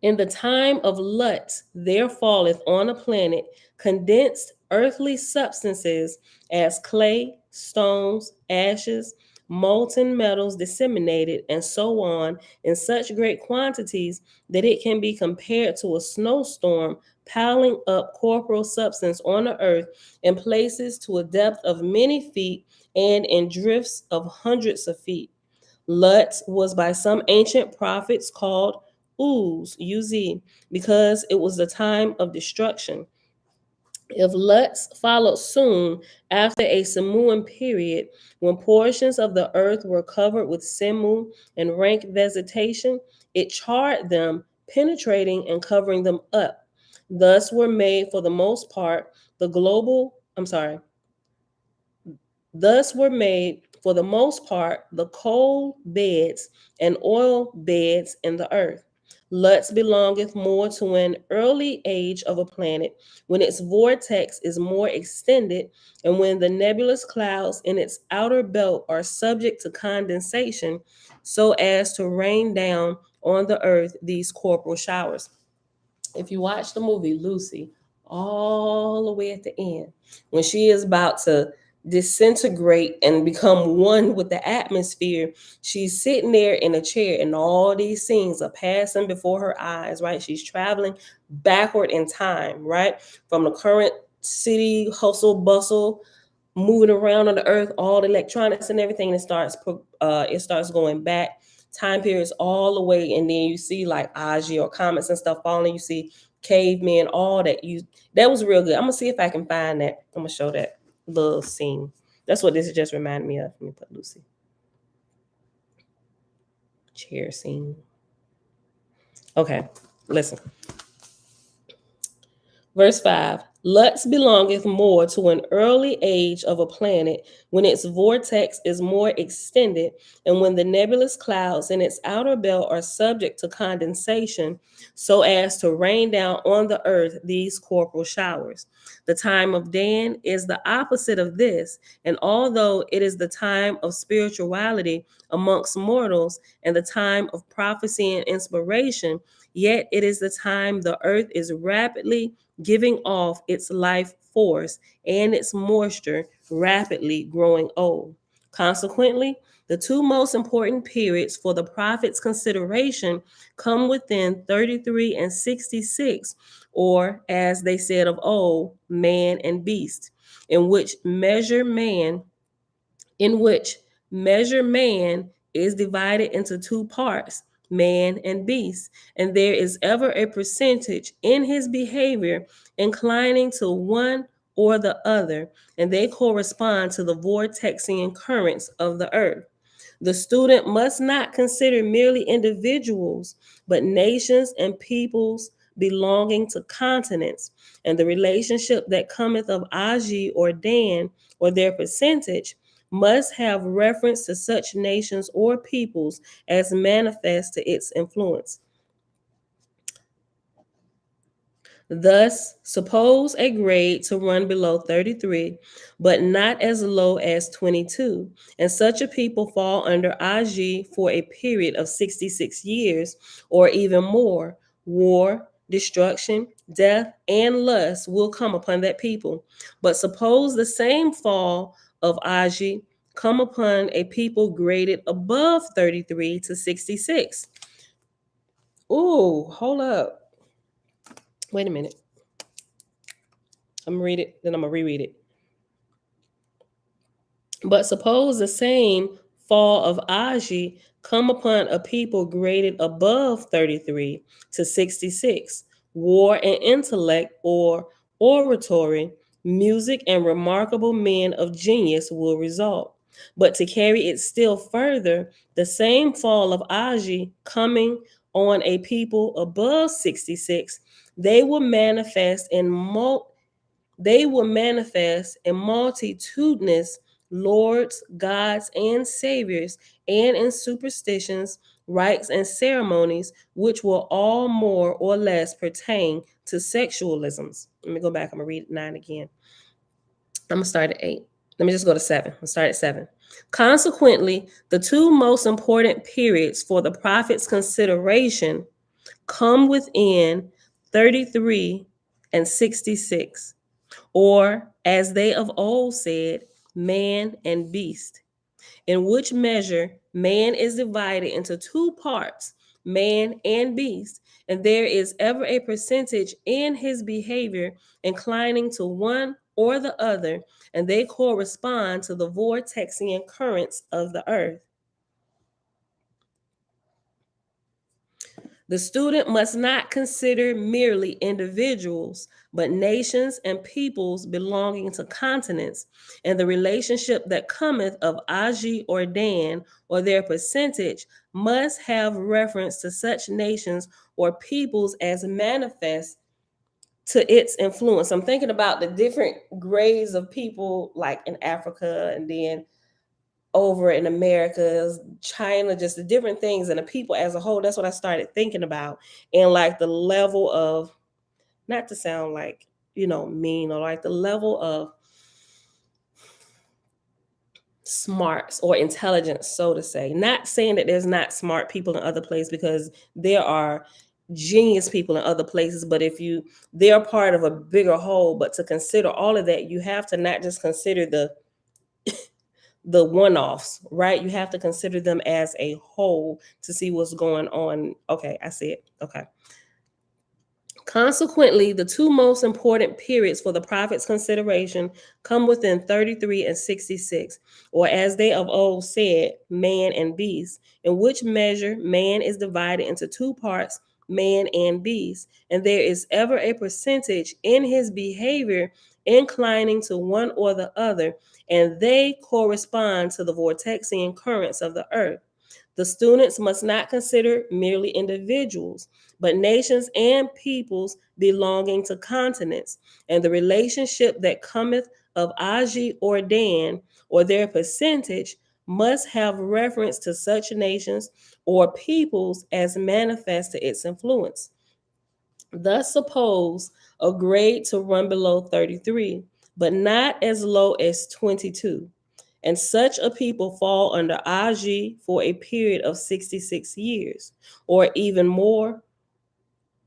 In the time of Lut, there falleth on a planet condensed earthly substances as clay, stones, ashes, molten metals disseminated, and so on in such great quantities that it can be compared to a snowstorm piling up corporal substance on the earth in places to a depth of many feet and in drifts of hundreds of feet. Lut was by some ancient prophets called Uz, because it was the time of destruction. If Lutz followed soon after a Samuan period, when portions of the earth were covered with semu and rank vegetation, it charred them, penetrating and covering them up. Thus were made, for the most part, the coal beds and oil beds in the earth. Lutz belongeth more to an early age of a planet, when its vortex is more extended, and when the nebulous clouds in its outer belt are subject to condensation, so as to rain down on the earth these corporal showers. If you watch the movie Lucy, all the way at the end, when she is about to disintegrate and become one with the atmosphere, she's sitting there in a chair and all these things are passing before her eyes, right? She's traveling backward in time, right? From the current city hustle bustle, moving around on the earth, all the electronics and everything, it starts going back time periods all the way, and then you see like Aji or comets and stuff falling. You see cavemen, all that. That was real good. I'm gonna see if I can find that. I'm gonna show that little scene. That's what this just reminded me of. Let me put Lucy chair scene. Okay, listen. Verse 5. Lutz belongeth more to an early age of a planet, when its vortex is more extended, and when the nebulous clouds in its outer belt are subject to condensation, so as to rain down on the earth these corporal showers. The time of Dan is the opposite of this, and although it is the time of spirituality amongst mortals and the time of prophecy and inspiration, yet it is the time the earth is rapidly giving off its life force and its moisture, rapidly growing old. Consequently, the two most important periods for the prophet's consideration come within 33 and 66, or as they said of old, man and beast, in which measure man is divided into two parts, man and beast, and there is ever a percentage in his behavior inclining to one or the other, and they correspond to the vortexian currents of the earth. The student must not consider merely individuals, but nations and peoples belonging to continents, and the relationship that cometh of Aji or Dan, or their percentage, must have reference to such nations or peoples as manifest to its influence. Thus, suppose a grade to run below 33, but not as low as 22, and such a people fall under Aji for a period of 66 years, or even more. War, destruction, death, and lust will come upon that people. But suppose the same fall of Aji come upon a people graded above 33 to 66. Ooh, hold up. Wait a minute. I'm gonna read it, then I'm gonna reread it. But suppose the same fall of Aji come upon a people graded above 33 to 66. War and intellect, or oratory, music, and remarkable men of genius will result. But to carry it still further, the same fall of Aji coming on a people above 66, they will manifest in multitudinous lords, gods, and saviors, and in superstitions, rites, and ceremonies, which will all more or less pertain to sexualisms. Let me go back. I'm going to read 9 again. I'm going to start at 8. Let me just go to 7. I'll start at 7. Consequently, the two most important periods for the prophet's consideration come within 33 and 66, or as they of old said, man and beast, in which measure man is divided into two parts, man and beast, and there is ever a percentage in his behavior inclining to one or the other, and they correspond to the vortexian currents of the earth. The student must not consider merely individuals, but nations and peoples belonging to continents, and the relationship that cometh of Aji or Dan, or their percentage, must have reference to such nations or peoples as manifest to its influence. I'm thinking about the different grades of people, like in Africa, and then over in America, China, just the different things and the people as a whole. That's what I started thinking about. And like the level of, not to sound like, mean, or like the level of smarts or intelligence, so to say. Not saying that there's not smart people in other places, because there are genius people in other places, but they're part of a bigger whole. But to consider all of that, you have to not just consider the one-offs, right? You have to consider them as a whole to see what's going on. Okay, I see it. Okay. Consequently, the two most important periods for the prophet's consideration come within 33 and 66, or as they of old said, man and beast, in which measure man is divided into two parts, man and beast, and there is ever a percentage in his behavior inclining to one or the other, and they correspond to the vortexian currents of the earth. The students must not consider merely individuals, but nations and peoples belonging to continents, and the relationship that cometh of Aji or Dan, or their percentage, must have reference to such nations or peoples as manifest to its influence. Thus suppose a grade to run below 33, but not as low as 22. And such a people fall under Aji for a period of 66 years, or even more,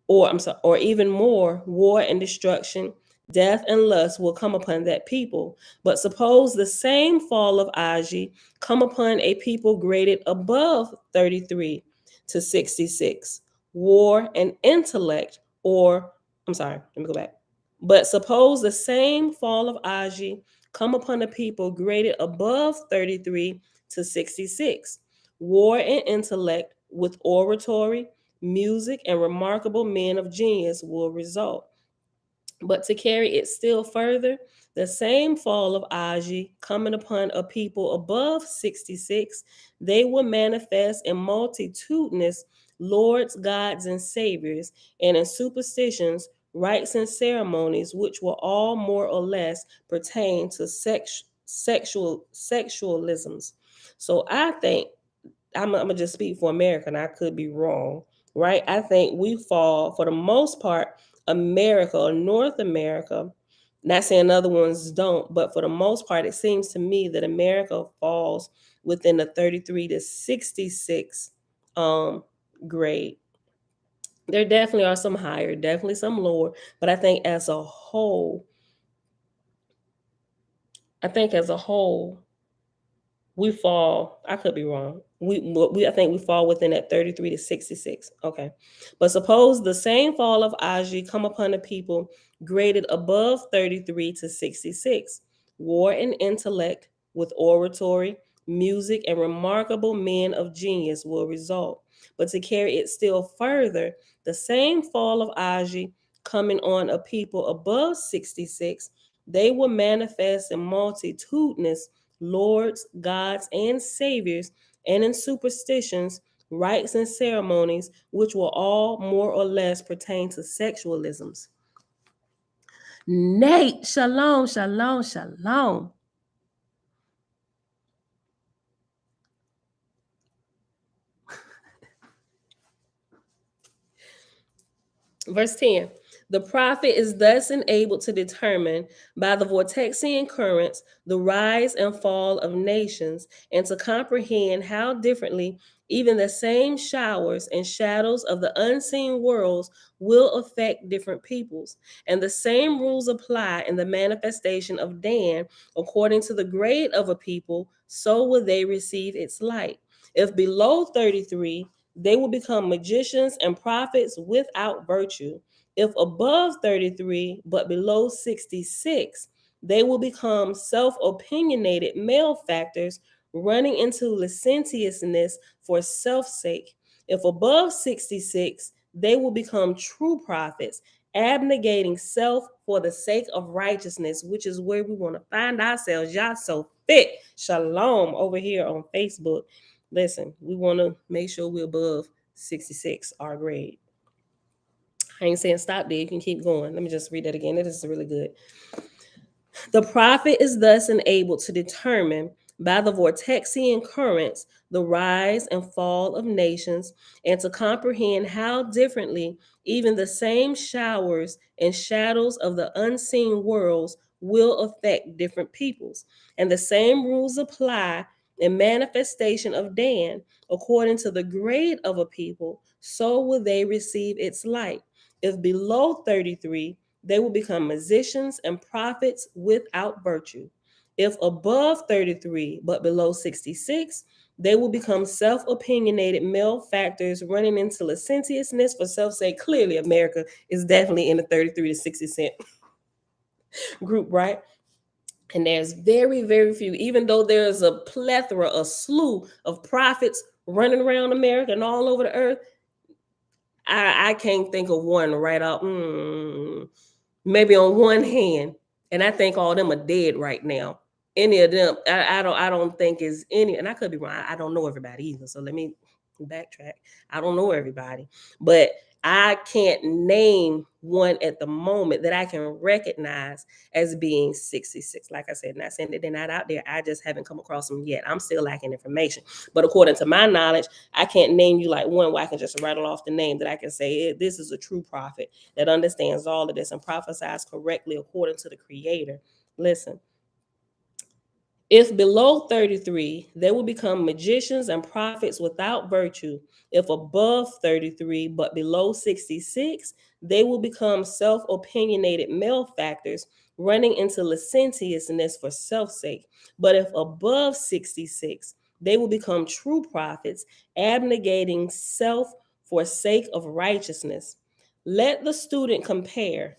or even more, war and destruction, death and lust will come upon that people. But suppose the same fall of Aji come upon a people graded above 33 to 66, war and intellect, or I'm sorry, let me go back. But suppose the same fall of Aji come upon a people graded above 33 to 66, war and intellect with oratory, music, and remarkable men of genius will result. But to carry it still further, the same fall of Aji coming upon a people above 66, they will manifest in multitudinous lords, gods, and saviors, and in superstitions, rites, and ceremonies, which will all more or less pertain to sexualisms. So I think I'm gonna just speak for America, and I could be wrong, right? I think we fall, for the most part, America or North America. Not saying other ones don't, but for the most part, it seems to me that America falls within the 33 to 66 grade. There definitely are some higher, definitely some lower, but I think as a whole, we fall. I could be wrong. I think we fall within that 33 to 66. Okay. But suppose the same fall of Aji come upon the people graded above 33 to 66. War and intellect with oratory, music, and remarkable men of genius will result. But to carry it still further, the same fall of Aji coming on a people above 66, they will manifest in multitudinous lords, gods, and saviors, and in superstitions, rites, and ceremonies, which will all more or less pertain to sexualisms. Nate, shalom, shalom, shalom. Verse 10. The prophet is thus enabled to determine by the vortexian currents the rise and fall of nations, and to comprehend how differently even the same showers and shadows of the unseen worlds will affect different peoples. And the same rules apply in the manifestation of Dan. According to the grade of a people, so will they receive its light. If below 33, they will become magicians and prophets without virtue. If above 33, but below 66, they will become self opinionated malefactors, running into licentiousness for self's sake. If above 66, they will become true prophets, abnegating self for the sake of righteousness, which is where we want to find ourselves. Y'all so fit. Shalom over here on Facebook. Listen, we want to make sure we're above 66, our grade. I ain't saying stop there. You can keep going. Let me just read that again. This is really good. The prophet is thus enabled to determine by the Vortexian currents, the rise and fall of nations, and to comprehend how differently even the same showers and shadows of the unseen worlds will affect different peoples. And the same rules apply in manifestation of Dan. According to the grade of a people, so will they receive its light. If below 33, they will become musicians and prophets without virtue. If above 33 but below 66, they will become self-opinionated malefactors running into licentiousness for self-sake. Clearly, America is definitely in the 33 to 60 cent group, right? And there's very, very few, even though there's a plethora, a slew of prophets running around America and all over the earth, I can't think of one right out. Maybe on one hand, and I think all of them are dead right now. Any of them, I don't think is any, and I could be wrong. I don't know everybody either. So let me backtrack. I don't know everybody, but I can't name one at the moment that I can recognize as being 66. Like I said, not saying that they're not out there. I just haven't come across them yet. I'm still lacking information. But according to my knowledge, I can't name you like one where I can just rattle off the name that I can say this is a true prophet that understands all of this and prophesies correctly according to the Creator. Listen. If below 33, they will become magicians and prophets without virtue. If above 33, but below 66, they will become self-opinionated malefactors, running into licentiousness for self-sake. But if above 66, they will become true prophets, abnegating self for sake of righteousness. Let the student compare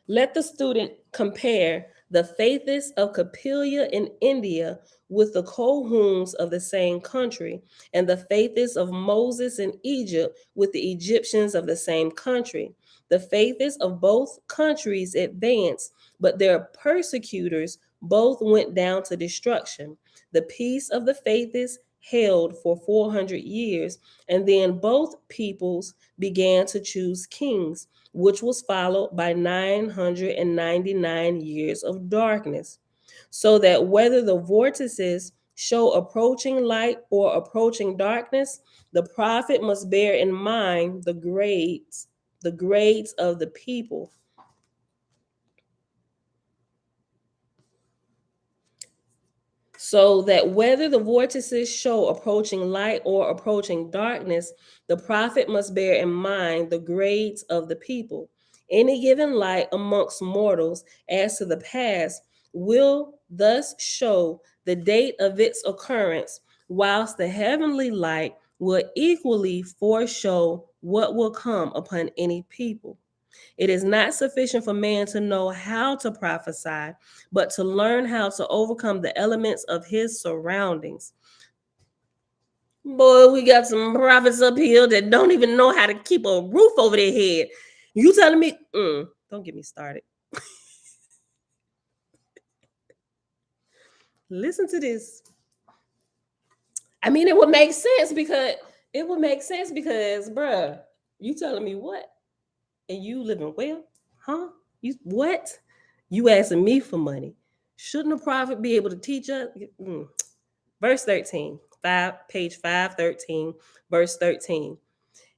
Let the student compare the Faithists of Capilia in India with the Kohums of the same country, and the Faithists of Moses in Egypt with the Egyptians of the same country. The Faithists of both countries advanced, but their persecutors both went down to destruction. The peace of the Faithists held for 400 years, and then both peoples began to choose kings, which was followed by 999 years of darkness. So that whether the vortices show approaching light or approaching darkness, the prophet must bear in mind the grades of the people. So that whether the vortices show approaching light or approaching darkness, the prophet must bear in mind the grades of the people. Any given light amongst mortals as to the past will thus show the date of its occurrence, whilst the heavenly light will equally foreshow what will come upon any people. It is not sufficient for man to know how to prophesy, but to learn how to overcome the elements of his surroundings. Boy, we got some prophets up here that don't even know how to keep a roof over their head. You telling me? Don't get me started. Listen to this. I mean, it would make sense because bruh, you telling me what? And you living well? Huh? You what? You asking me for money. Shouldn't a prophet be able to teach us? Verse 13, page 513, verse 13.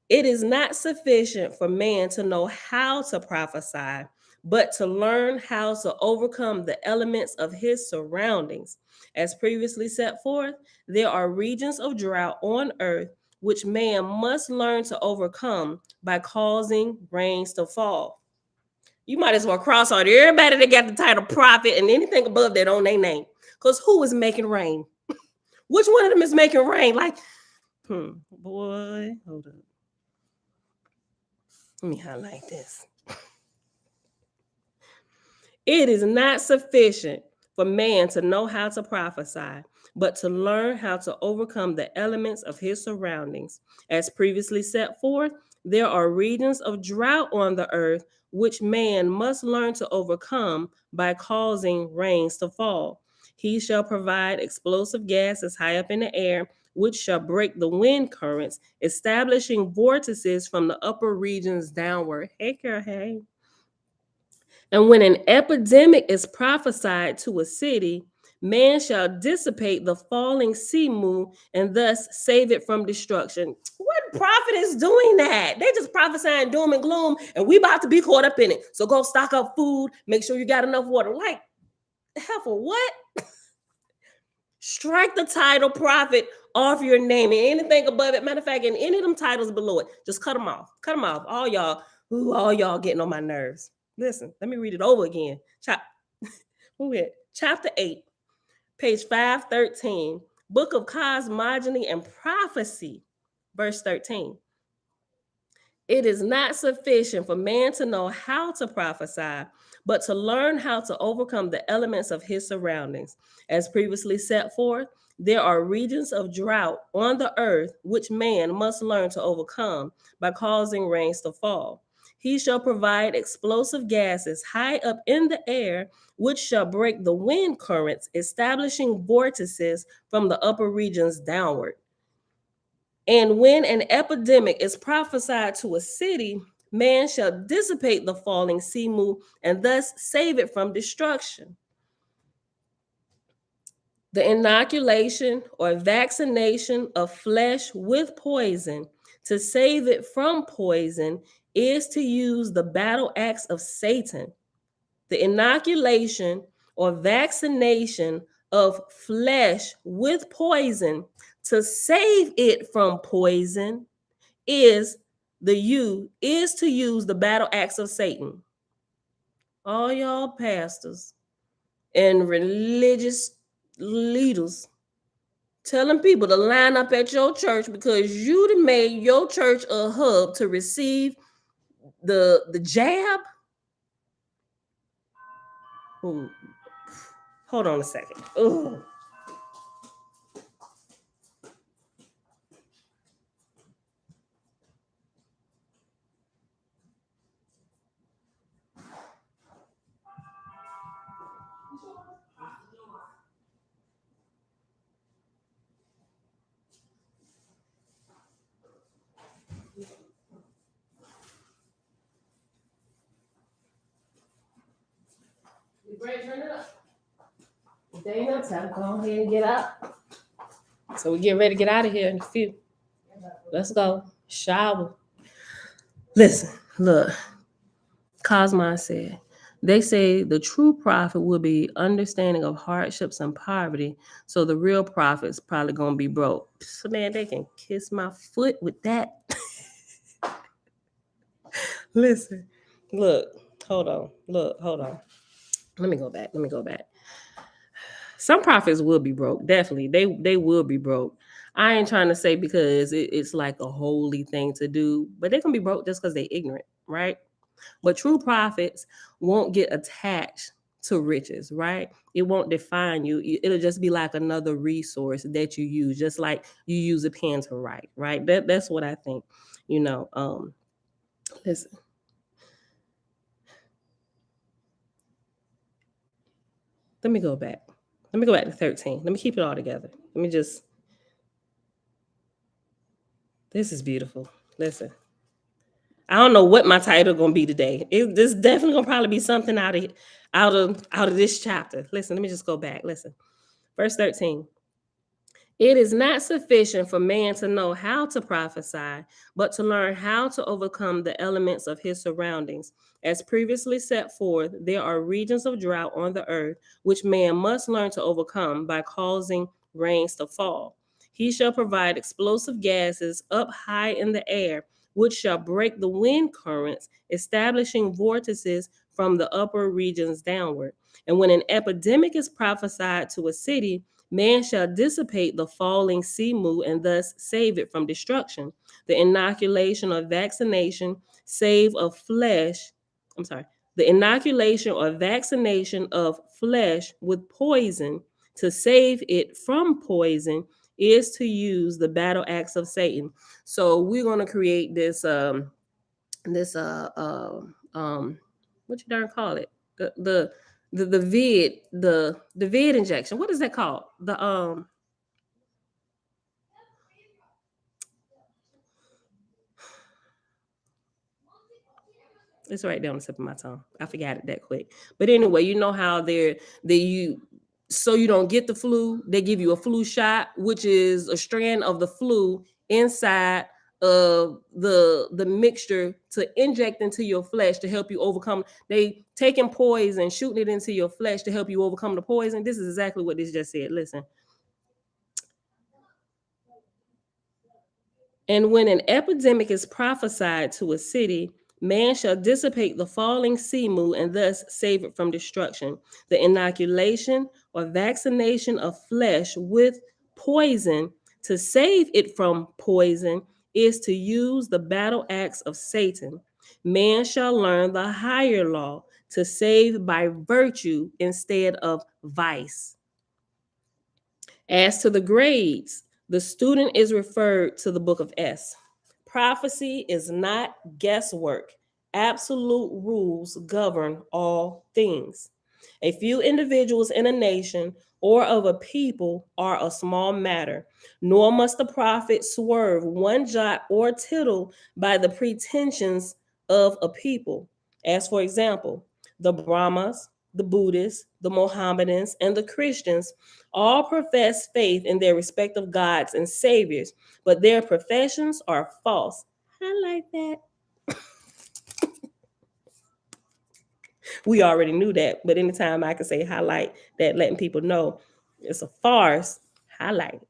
It is not sufficient for man to know how to prophesy, but to learn how to overcome the elements of his surroundings. As previously set forth, there are regions of drought on earth which man must learn to overcome by causing rains to fall. You might as well cross out everybody that got the title prophet and anything above that on their name. Because who is making rain? Which one of them is making rain? Like, boy, hold up. Let me highlight this. It is not sufficient for man to know how to prophesy, but to learn how to overcome the elements of his surroundings. As previously set forth, there are regions of drought on the earth which man must learn to overcome by causing rains to fall. He shall provide explosive gases high up in the air, which shall break the wind currents, establishing vortices from the upper regions downward. Hey, girl, hey. And when an epidemic is prophesied to a city, Man shall dissipate the falling sea moon and thus save it from destruction. What prophet is doing that? They just prophesying doom and gloom, and we about to be caught up in it. So go stock up food, make sure you got enough water. Like, hell for what? Strike the title prophet off your name and anything above it. Matter of fact, and any of them titles below it, just cut them off. Cut them off. All y'all getting on my nerves. Listen, let me read it over again. Chapter 8, page 513, Book of Cosmogony and Prophecy, verse 13. It is not sufficient for man to know how to prophesy, but to learn how to overcome the elements of his surroundings. As previously set forth, there are regions of drought on the earth which man must learn to overcome by causing rains to fall. He shall provide explosive gases high up in the air, which shall break the wind currents, establishing vortices from the upper regions downward. And when an epidemic is prophesied to a city, man shall dissipate the falling sea moon and thus save it from destruction. The inoculation or vaccination of flesh with poison to save it from poison is to use the battle axe of Satan. The inoculation or vaccination of flesh with poison to save it from poison is to use the battle axe of Satan. All y'all pastors and religious leaders telling people to line up at your church because you done made your church a hub to receive the jab. Ooh. Hold on a second. Ooh. Turn it up. If they ain't up time, go ahead and get up. So we get ready to get out of here in a few. Let's go. Shower. Listen, look. Cosmon said, they say the true prophet will be understanding of hardships and poverty. So the real prophet's probably going to be broke. So man, they can kiss my foot with that. Listen, look, hold on. Let me go back. Some prophets will be broke. Definitely. They will be broke. I ain't trying to say because it's like a holy thing to do, but they can be broke just because they're ignorant, right? But true prophets won't get attached to riches, right? It won't define you. It'll just be like another resource that you use, just like you use a pen to write, right? That's what I think. Listen. Let me go back. Let me go back to 13. Let me keep it all together. This is beautiful. Listen. I don't know what my title gonna be today. This definitely gonna probably be something out of this chapter. Listen, let me just go back. Listen, verse 13. It is not sufficient for man to know how to prophesy, but to learn how to overcome the elements of his surroundings. As previously set forth, there are regions of drought on the earth, which man must learn to overcome by causing rains to fall. He shall provide explosive gases up high in the air, which shall break the wind currents, establishing vortices from the upper regions downward. And when an epidemic is prophesied to a city, man shall dissipate the falling sea moon and thus save it from destruction. The inoculation or vaccination the inoculation or vaccination of flesh with poison to save it from poison is to use the battle axe of Satan. So we're going to create this what you darn call it? The vid injection. What is that called? It's right there on the tip of my tongue. I forgot it that quick. But anyway, you know how they so you don't get the flu. They give you a flu shot, which is a strand of the flu inside of the mixture to inject into your flesh to help you overcome. They taking poison, shooting it into your flesh to help you overcome the poison. This is exactly what this just said. Listen. And when an epidemic is prophesied to a city, man shall dissipate the falling sea moon and thus save it from destruction. The inoculation or vaccination of flesh with poison to save it from poison is to use the battle axe of Satan. Man shall learn the higher law to save by virtue instead of vice. As to the grades, the student is referred to the book of S. Prophecy is not guesswork. Absolute rules govern all things. A few individuals in a nation or of a people are a small matter, nor must the prophet swerve one jot or tittle by the pretensions of a people. As for example, the Brahmas, the Buddhists, the Mohammedans, and the Christians all profess faith in their respective gods and saviors, but their professions are false. I like that. We already knew that, but anytime I can say highlight that, letting people know it's a farce, highlight.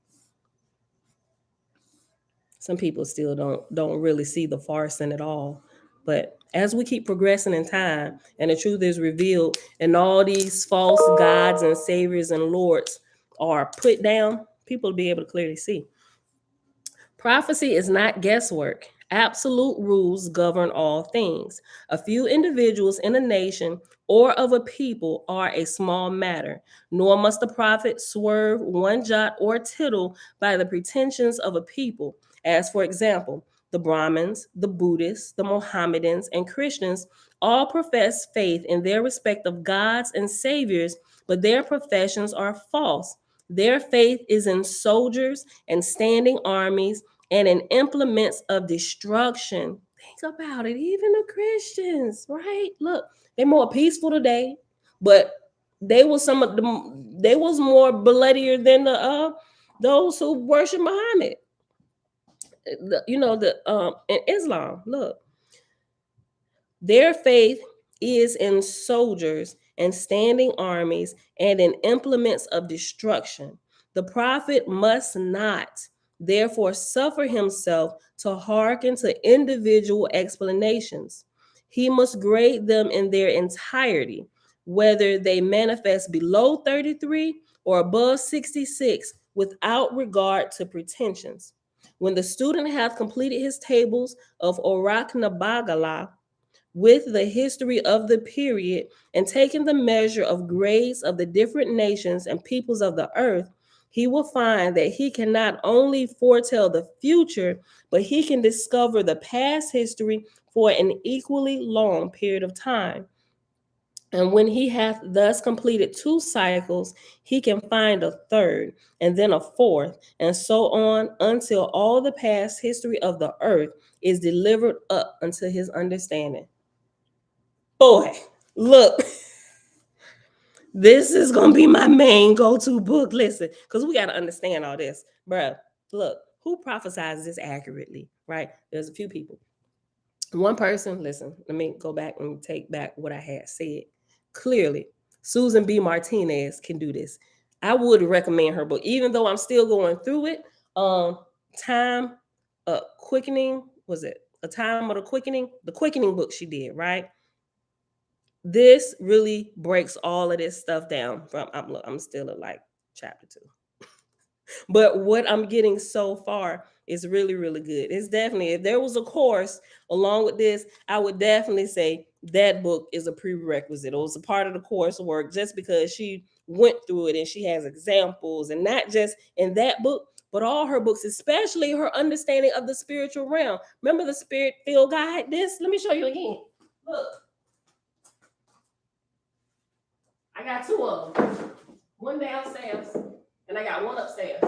Some people still don't really see the farce in it all. But as we keep progressing in time and the truth is revealed and all these false gods and saviors and lords are put down, people will be able to clearly see. Prophecy is not guesswork. Absolute rules govern all things. A few individuals in a nation or of a people are a small matter, nor must the prophet swerve one jot or tittle by the pretensions of a people. As for example, the Brahmins, the Buddhists, the Mohammedans, and Christians all profess faith in their respective gods and saviors, but their professions are false. Their faith is in soldiers and standing armies and in implements of destruction. Think about it, even the Christians, right? Look, they're more peaceful today, but they was some of them, they was more bloodier than the those who worship Muhammad. In Islam, look, their faith is in soldiers and standing armies and in implements of destruction. The prophet must not, therefore, suffer himself to hearken to individual explanations. He must grade them in their entirety, whether they manifest below 33 or above 66, without regard to pretensions. When the student hath completed his tables of Oraknabagala, with the history of the period and taking the measure of grades of the different nations and peoples of the earth, he will find that he can not only foretell the future, but he can discover the past history for an equally long period of time. And when he hath thus completed 2 cycles, he can find a third, and then a fourth, and so on until all the past history of the earth is delivered up unto his understanding. Boy, look, this is gonna be my main go-to book. Listen, because we gotta understand all this, bruh. Look, who prophesies this accurately, right? There's a few people. One person, listen, let me go back and take back what I had said. Clearly, Susan B. Martinez can do this. I would recommend her book, even though I'm still going through it. Time Quickening, was it A Time of the Quickening? The Quickening book she did, right? This really breaks all of this stuff down. I'm still at like chapter 2. But what I'm getting so far is really, really good. It's definitely, if there was a course along with this, I would definitely say that book is a prerequisite. It was a part of the coursework just because she went through it and she has examples, and not just in that book, but all her books, especially her understanding of the spiritual realm. Remember the Spirit Field Guide? This, let me show you again. Look. I got 2 of them. One downstairs, and I got one upstairs.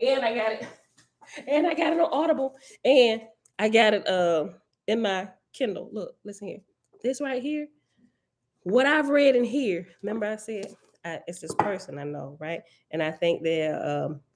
And I got it, and I got it on Audible, and I got it in my Kindle. Look, listen here. This right here, what I've read in here. Remember I said it's this person I know, right? And I think they're,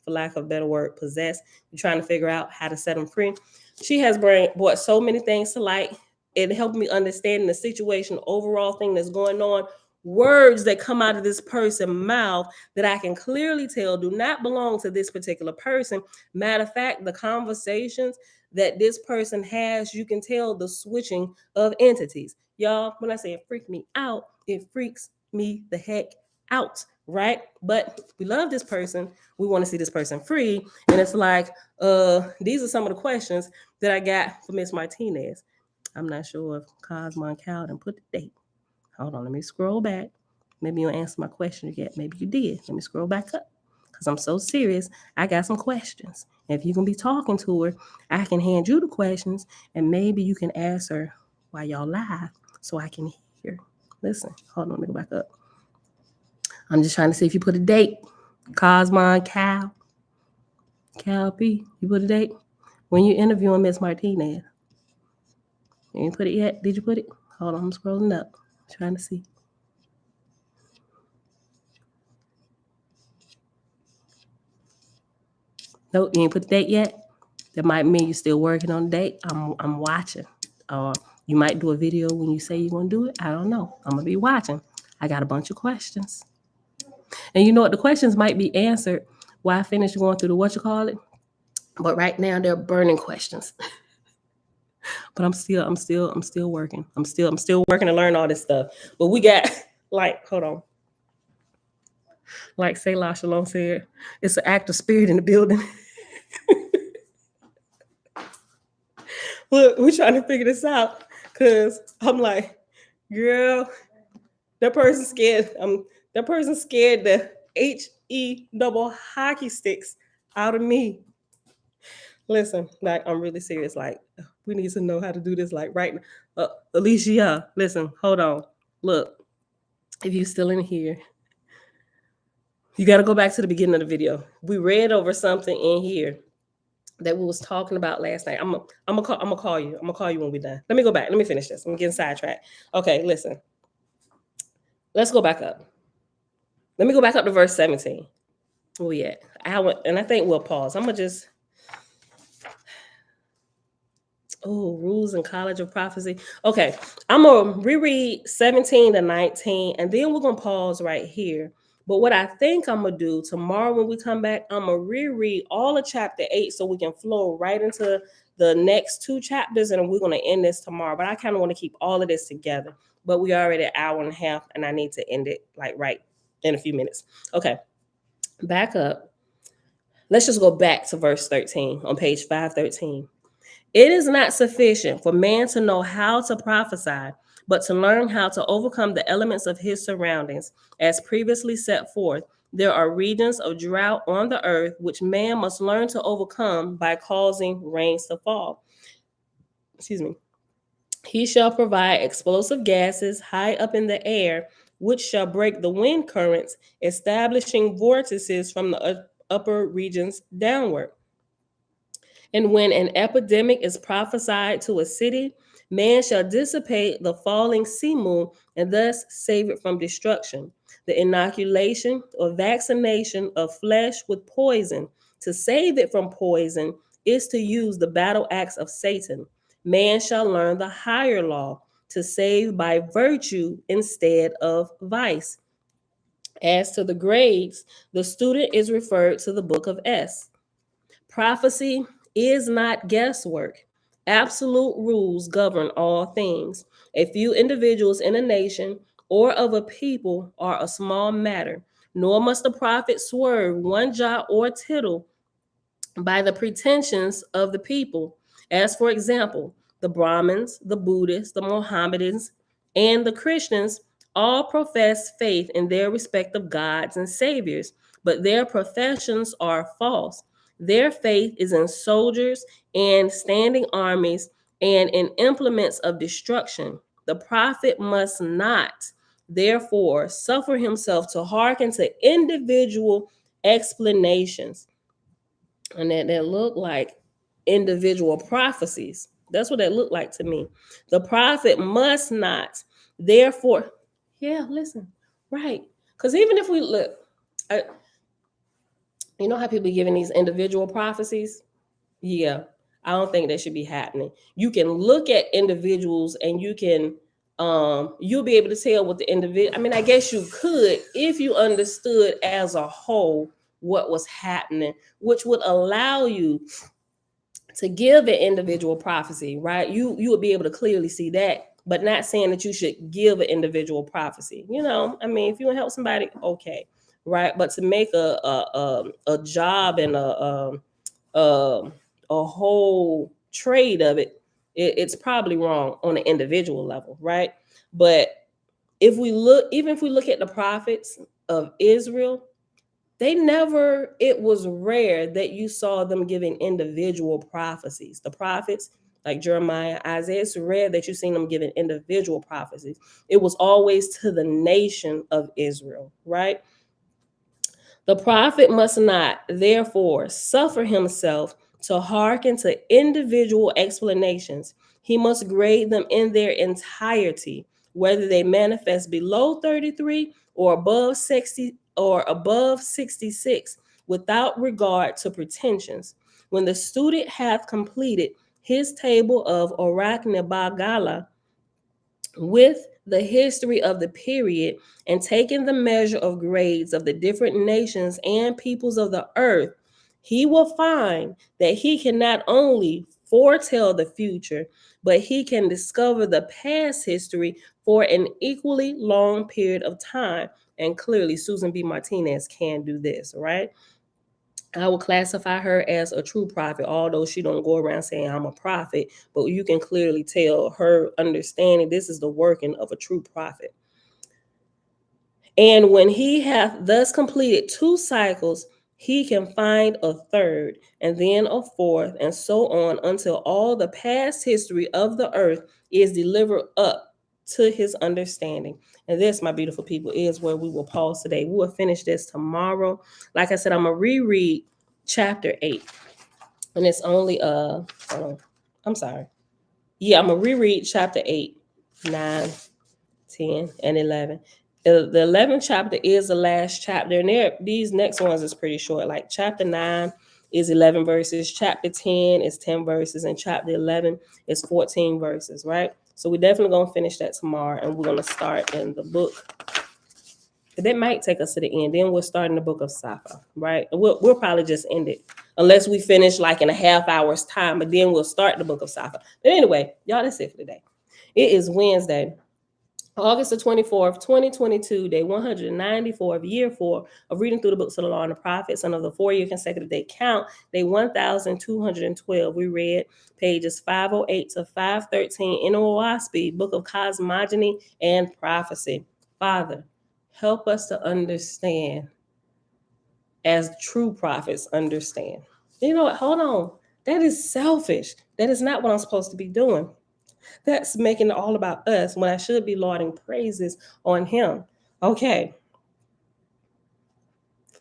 for lack of a better word, possessed. You're trying to figure out how to set them free. She has brought so many things to light. It helped me understand the situation, overall thing that's going on. Words that come out of this person's mouth that I can clearly tell do not belong to this particular person. Matter of fact, the conversations that this person has, you can tell the switching of entities. Y'all, when I say it freaked me out, it freaks me the heck out, right? But we love this person. We want to see this person free. And it's like, these are some of the questions that I got for Miss Martinez. I'm not sure if Cosmo and Calvin put the date. Hold on, let me scroll back. Maybe you answer my question yet. Maybe you did. Let me scroll back up. Because I'm so serious, I got some questions. If you can be talking to her, I can hand you the questions and maybe you can ask her while y'all live so I can hear. Listen, hold on, let me go back up. I'm just trying to see if you put a date. Cosmo, Cal P, you put a date? When you interviewing Miss Martinez. You ain't put it yet? Did you put it? Hold on, I'm scrolling up. I'm trying to see. Nope, you ain't put the date yet? That might mean you're still working on the date. I'm watching. You might do a video when you say you're gonna do it. I don't know. I'm gonna be watching. I got a bunch of questions. And you know what? The questions might be answered while I finish going through the whatchamacallit. But right now they're burning questions. But I'm still working. I'm still working to learn all this stuff. But we got hold on. Like Selah Shalom said, it's an active spirit in the building. Look, we're trying to figure this out because I'm like, girl, that person's scared. That person's scared the HE double hockey sticks out of me. Listen, like I'm really serious. Like we need to know how to do this. Like right now, Alicia, listen, hold on. Look, if you're still in here, you got to go back to the beginning of the video. We read over something in here that we was talking about last night. I'm gonna call you. I'm gonna call you when we're done. Let me go back. Let me finish this. I'm getting sidetracked. Okay, listen. Let's go back up. Let me go back up to verse 17. Oh yeah. I think we'll pause. I'm gonna just rules in College of Prophecy. Okay, I'm gonna reread 17 to 19, and then we're gonna pause right here. But what I think I'm gonna do tomorrow when we come back, I'm gonna reread all of chapter 8 so we can flow right into the next 2 chapters, and we're gonna end this tomorrow. But I kind of want to keep all of this together. But we already at an hour and a half, and I need to end it like right in a few minutes. Okay, back up. Let's just go back to verse 13 on page 513. It is not sufficient for man to know how to prophesy, but to learn how to overcome the elements of his surroundings. As previously set forth, there are regions of drought on the earth which man must learn to overcome by causing rains to fall. Excuse me. He shall provide explosive gases high up in the air, which shall break the wind currents, establishing vortices from the upper regions downward. And when an epidemic is prophesied to a city, man shall dissipate the falling sea moon and thus save it from destruction. The inoculation or vaccination of flesh with poison to save it from poison is to use the battle axe of Satan. Man shall learn the higher law to save by virtue instead of vice. As to the grades, the student is referred to the book of S. Prophecy is not guesswork. Absolute rules govern all things. A few individuals in a nation or of a people are a small matter, nor must the prophet swerve one jot or tittle by the pretensions of the people. As for example, the Brahmins, the Buddhists, the Mohammedans, and the Christians all profess faith in their respective gods and saviors, but their professions are false. Their faith is in soldiers and standing armies and in implements of destruction. The prophet must not, therefore, suffer himself to hearken to individual explanations. And that look like individual prophecies. That's what that looked like to me. The prophet must not, therefore, yeah, listen, right. Because even if we look, you know how people be giving these individual prophecies? Yeah, I don't think that should be happening. You can look at individuals and you'll be able to tell what the individual, I mean, I guess you could if you understood as a whole what was happening, which would allow you to give an individual prophecy, right? You would be able to clearly see that, but not saying that you should give an individual prophecy. You know, I mean, if you want to help somebody, okay, right? But to make a job and a whole trade of it, it's probably wrong on an individual level, right? But if we look, even if we look at the prophets of Israel, they never, it was rare that you saw them giving individual prophecies. The prophets like Jeremiah, Isaiah, it's rare that you seen them giving individual prophecies. It was always to the nation of Israel, right? The prophet must not, therefore, suffer himself to hearken to individual explanations. He must grade them in their entirety, whether they manifest below 33 or above 60 or above 66, without regard to pretensions. When the student hath completed his table of Arachnibagala, with the history of the period and taking the measure of grades of the different nations and peoples of the earth, he will find that he can not only foretell the future, but he can discover the past history for an equally long period of time. And clearly, Susan B. Martinez can do this, right? I will classify her as a true prophet, although she don't go around saying I'm a prophet, but you can clearly tell her understanding this is the working of a true prophet. And when he hath thus completed 2 cycles, he can find a third, and then a fourth, and so on until all the past history of the earth is delivered up to his understanding. And this, my beautiful people, is where we will pause today. We will finish this tomorrow. Like I said, I'm gonna reread chapter 8, and it's only I'm sorry. Yeah, I'm gonna reread chapter 8, 9, 10, and 11. The 11th chapter is the last chapter, and these next ones is pretty short. Like chapter 9 is 11 verses, chapter 10 is 10 verses, and chapter 11 is 14 verses, right? So we're definitely going to finish that tomorrow, and we're going to start in the book. That might take us to the end. Then we'll start in the book of Safa, right? We'll probably just end it, unless we finish like in a half hour's time, but then we'll start the book of Safa. But anyway, y'all, that's it for today. It is Wednesday, August the 24th, 2022, day 194 of year 4 of reading through the books of the law and the prophets, and of the 4-year consecutive day count, day 1212. We read pages 508 to 513 in Oahspe, book of Cosmogony and Prophecy. Father, help us to understand as true prophets understand. You know what? Hold on. That is selfish. That is not what I'm supposed to be doing. That's making it all about us when I should be lauding praises on him. Okay.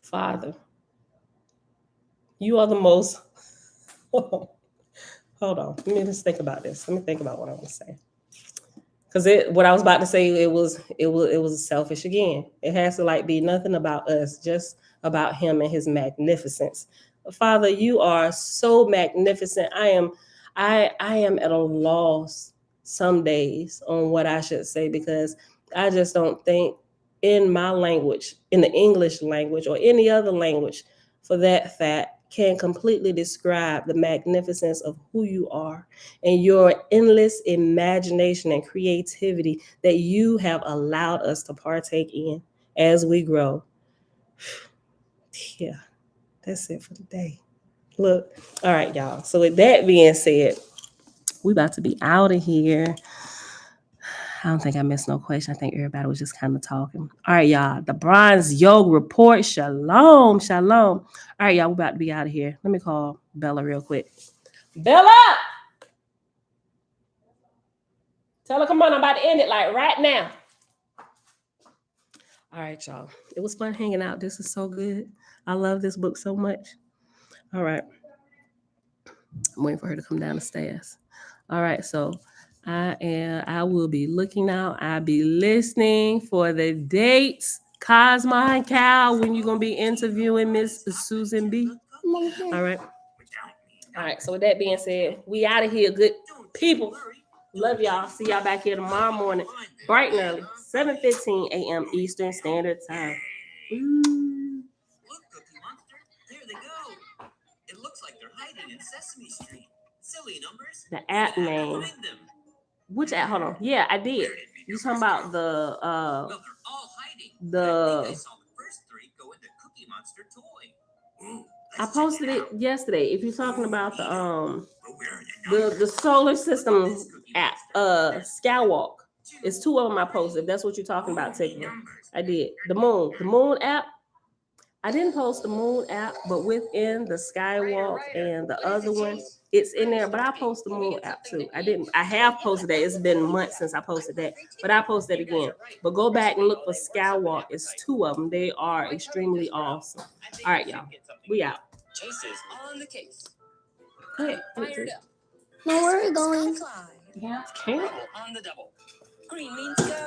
Father, you are the most. Hold on. Let me just think about this. Let me think about what I want to say. Because what I was about to say, it was selfish again. It has to like be nothing about us, just about him and his magnificence. Father, you are so magnificent. I am at a loss some days on what I should say, because I just don't think in my language, in the English language or any other language for that fact, can completely describe the magnificence of who you are and your endless imagination and creativity that you have allowed us to partake in as we grow. Yeah, that's it for today. Look, all right, y'all. So with that being said, we about to be out of here. I don't think I missed no question. I think everybody was just kind of talking. All right, y'all. The Bronze Yoga Report. Shalom. Shalom. All right, y'all. We're about to be out of here. Let me call Bella real quick. Bella! Tell her, come on. I'm about to end it like right now. All right, y'all. It was fun hanging out. This is so good. I love this book so much. All right. I'm waiting for her to come down the stairs. All right, so I will be looking out. I'll be listening for the dates Cosmo and Cal, when you gonna be interviewing Miss Susan B? All right. All right. So with that being said, we out of here, good people. Love y'all. See y'all back here tomorrow morning, bright and early, 7:15 a.m. Eastern Standard Time. Look, Cookie Monster, there they go. It looks like they're hiding in Sesame Street. Silly numbers. The app name. Which app? Hold on. Yeah, I did. You talking about the Well, they're all hiding. I the saw the first three go into Cookie Monster toy. Ooh, I posted it yesterday. If you're talking about the solar system app, Skywalk. It's two of them I posted. If that's what you're talking about, Tickler. I did. The moon app. I didn't post the moon app, but within the Skywalk and the other one, it's in there. But I post the moon app too. I have posted that. It's been months since I posted that, but I posted it again. But go back and look for Skywalk. It's two of them. They are extremely awesome. All right, y'all. We out. Chase is on the case. Quick. Fired up. No, where are we going? Yeah, camera. On the double. Green means go.